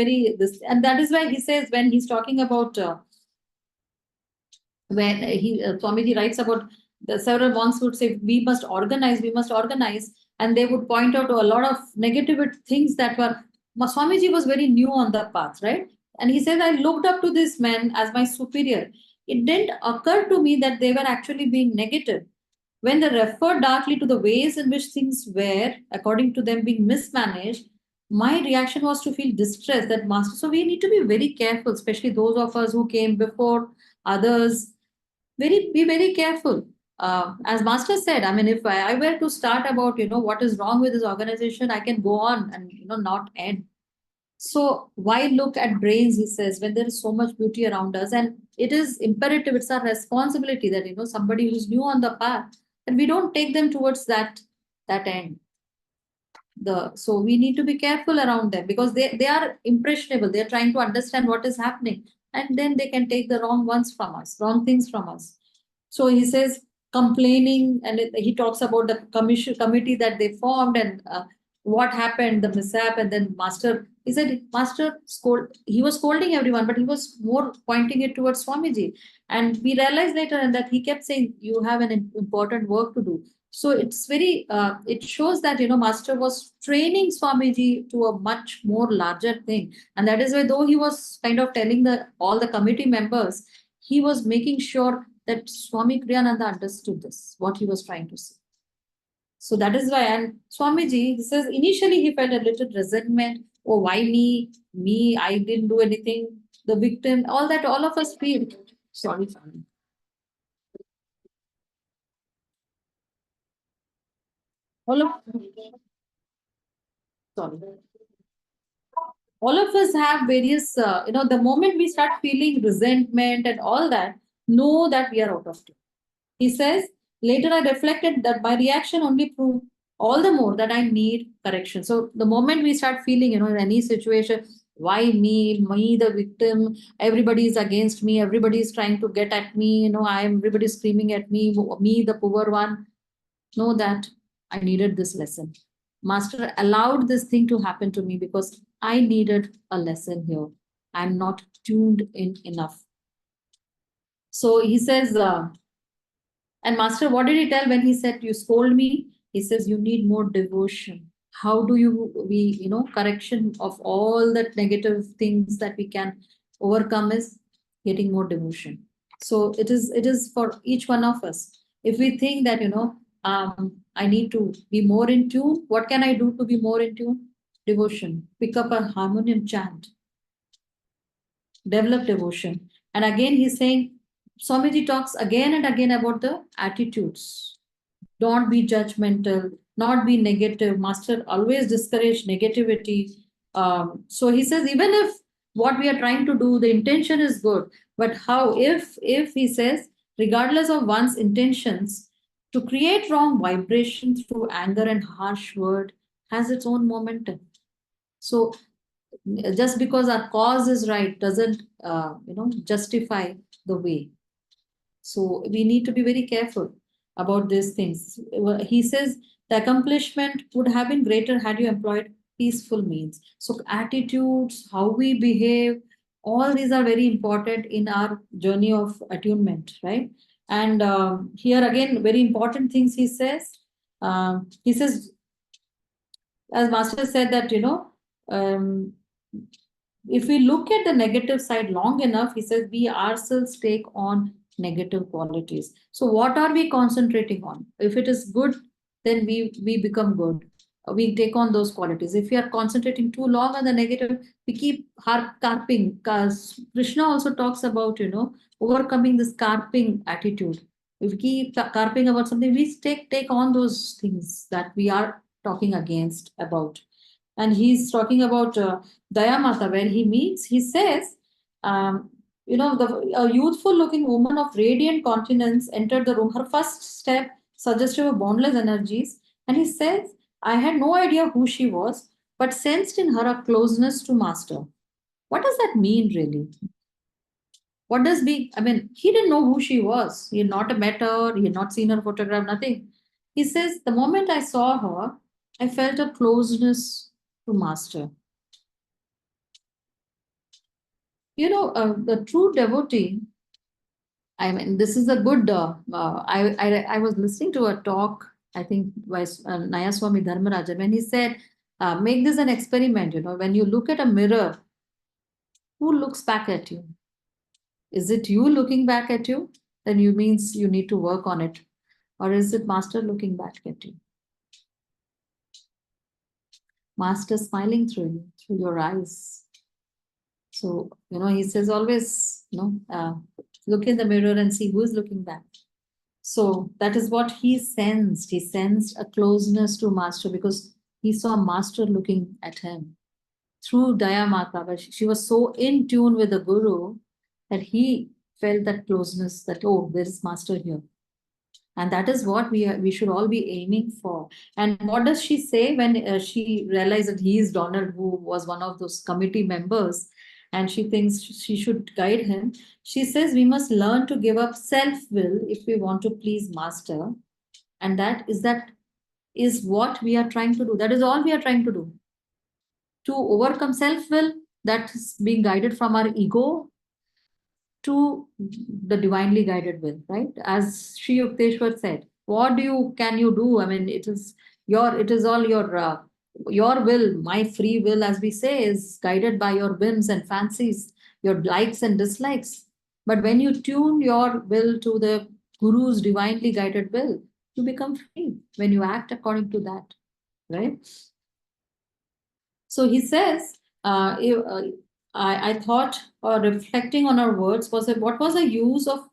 and that is why he says, when he's talking about when Swamiji writes about the several monks would say, we must organize, and they would point out to a lot of negative things that were. Swamiji was very new on the path, right? And he says, I looked up to this man as my superior. It didn't occur to me that they were actually being negative. When they referred darkly to the ways in which things were, according to them, being mismanaged, my reaction was to feel distressed that Master. So we need to be very careful, especially those of us who came before others. Be very careful. As Master said, if I were to start about what is wrong with this organization, I can go on and not end. So why look at brains, he says, when there is so much beauty around us? And it is imperative, it's our responsibility that somebody who's new on the path, and we don't take them towards that end. So we need to be careful around them, because they are impressionable. They're trying to understand what is happening, and then they can take the wrong things from us. So he says complaining, and he talks about the committee that they formed, and what happened, the mishap. And then he said Master he was scolding everyone, but he was more pointing it towards Swamiji. And we realized later that he kept saying, you have an important work to do. So it's it shows that Master was training Swamiji to a much more larger thing. And that is why, though he was kind of telling all the committee members, he was making sure that Swami Kriyananda understood what he was trying to say. So that is why, and Swamiji, he says, initially he felt a little resentment. Oh, why me? I didn't do anything. The victim, all of us feel. Sorry, sorry. All of sorry. All of us have various, the moment we start feeling resentment and all that, know that we are out of tune. He says, later I reflected that my reaction only proved all the more that I need correction. So the moment we start feeling, in any situation, why me, the victim, everybody is against me, everybody is trying to get at me, everybody is screaming at me, the poor one, know that I needed this lesson. Master allowed this thing to happen to me because I needed a lesson here. I'm not tuned in enough. So he says, and Master, what did he tell when he said, you scold me? He says, you need more devotion. How do correction of all that negative things that we can overcome is getting more devotion. So it is for each one of us. If we think that, I need to be more in tune, what can I do to be more in tune? Devotion. Pick up a harmonium chant. Develop devotion. And again, he's saying, Swamiji talks again and again about the attitudes. Don't be judgmental, not be negative. Master always discourage negativity. So he says, even if what we are trying to do, the intention is good, but how if he says, regardless of one's intentions, to create wrong vibration through anger and harsh word has its own momentum. So just because our cause is right doesn't justify the way. So we need to be very careful about these things. He says the accomplishment would have been greater had you employed peaceful means. So attitudes, how we behave, all these are very important in our journey of attunement, right? And here again, very important things he says. He says, as Master said that, um, if we look at the negative side long enough, he says we ourselves take on negative qualities. So what are we concentrating on? If it is good, then we become good. We take on those qualities. If we are concentrating too long on the negative, we keep carping. Because Krishna also talks about, overcoming this carping attitude. If we keep carping about something, we take on those things that we are talking against about. And he's talking about Dayamata, where he meets, he says, a youthful looking woman of radiant countenance entered the room. Her first step suggestive of boundless energies. And he says, I had no idea who she was, but sensed in her a closeness to Master. What does that mean, really? What does be? I mean, he didn't know who she was. He had not met her, he had not seen her photograph, nothing. He says, the moment I saw her, I felt a closeness to Master. The true devotee, I mean, this is a good. I was listening to a talk, I think, by Nayaswami Dharmarajan, when he said, make this an experiment. When you look at a mirror, who looks back at you? Is it you looking back at you? Then you means you need to work on it. Or is it Master looking back at you? Master smiling through your eyes. So, he says always, look in the mirror and see who is looking back. So that is what he sensed. He sensed a closeness to Master because he saw Master looking at him through Dayamata. But she was so in tune with the Guru that he felt that closeness, that, oh, there is Master here. And that is what we should all be aiming for. And what does she say when she realized that he is Donald, who was one of those committee members, and she thinks she should guide him? She says we must learn to give up self-will if we want to please Master. And that is what we are trying to do. That is all we are trying to do. To overcome self-will, that is being guided from our ego, to the divinely guided will, right? As Sri Yukteswar said, what can you do? I mean, it is all your will. My free will, as we say, is guided by your whims and fancies, your likes and dislikes. But when you tune your will to the Guru's divinely guided will, you become free when you act according to that, right? So he says, I thought, or reflecting on our words, was what was the use of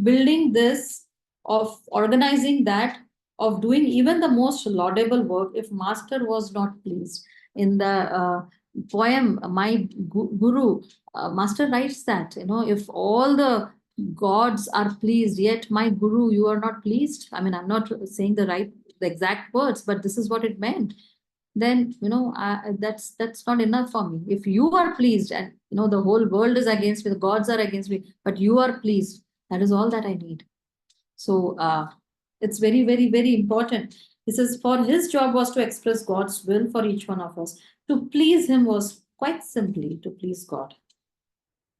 building this, of organizing that, of doing even the most laudable work if Master was not pleased? In the poem, My Guru, Master writes that, if all the gods are pleased, yet my Guru, you are not pleased. I mean, I'm not saying the exact words, but this is what it meant. Then that's not enough for me. If you are pleased, and the whole world is against me, the gods are against me, but you are pleased, that is all that I need. So it's very, very, very important. He says, for his job was to express God's will for each one of us. To please him was quite simply to please God.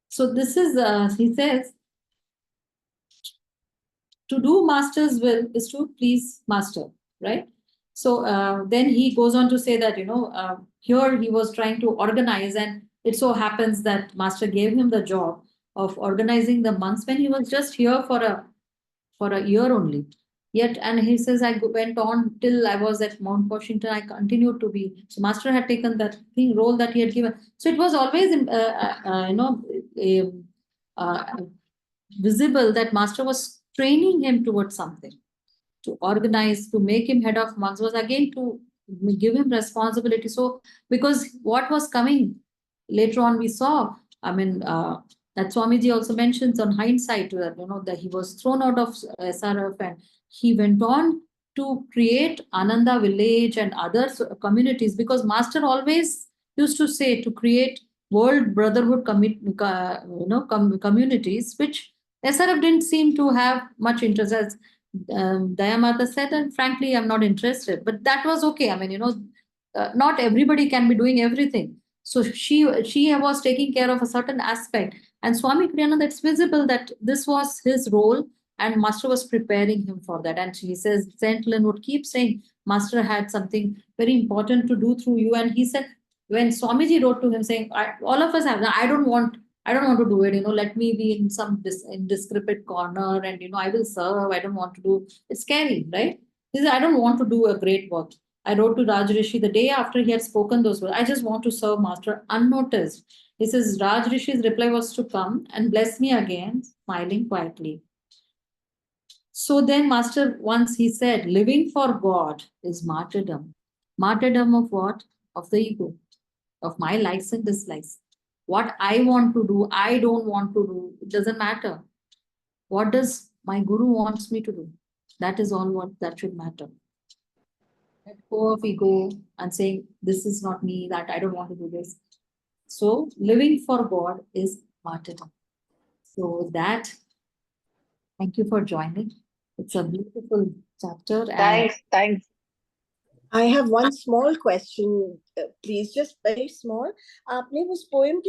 So this is, he says, to do Master's will is to please Master, right? So then he goes on to say that, here he was trying to organize, and it so happens that Master gave him the job of organizing the monks when he was just here for a year only. Yet, and he says, I went on till I was at Mount Washington. I continued to be. So Master had taken that role that he had given. So it was always, visible that Master was training him towards something. To organize, to make him head of monks was again to give him responsibility. So, because what was coming later on, we saw, I mean, that Swamiji also mentions on hindsight that, that he was thrown out of SRF, and he went on to create Ananda village and other communities, because Master always used to say to create world brotherhood communities, which SRF didn't seem to have much interest, as Dayamata said, and frankly, I'm not interested. But that was okay. I mean, not everybody can be doing everything. So she was taking care of a certain aspect. And Swami Kriyananda, it's visible that this was his role, and Master was preparing him for that. And he says, Saint Lin would keep saying, Master had something very important to do through you. And he said, when Swamiji wrote to him saying, all of us have, I don't want to do it. Let me be in some indiscrepant corner, and I will serve. I don't want to do. It's scary, right? He said, I don't want to do a great work. I wrote to Raj Rishi the day after he had spoken those words. I just want to serve Master unnoticed. He says, Raj Rishi's reply was to come and bless me again, smiling quietly. So then Master once he said, living for God is martyrdom. Martyrdom of what? Of the ego, of my likes and dislikes. What I want to do, I don't want to do. It doesn't matter. What does my Guru wants me to do? That is all what that should matter. Let go of ego and saying, this is not me, that I don't want to do this. So living for God is martyrdom. So that, thank you for joining. It's a beautiful chapter. Thanks. I have one small question, please, just very small. आपने उस poem के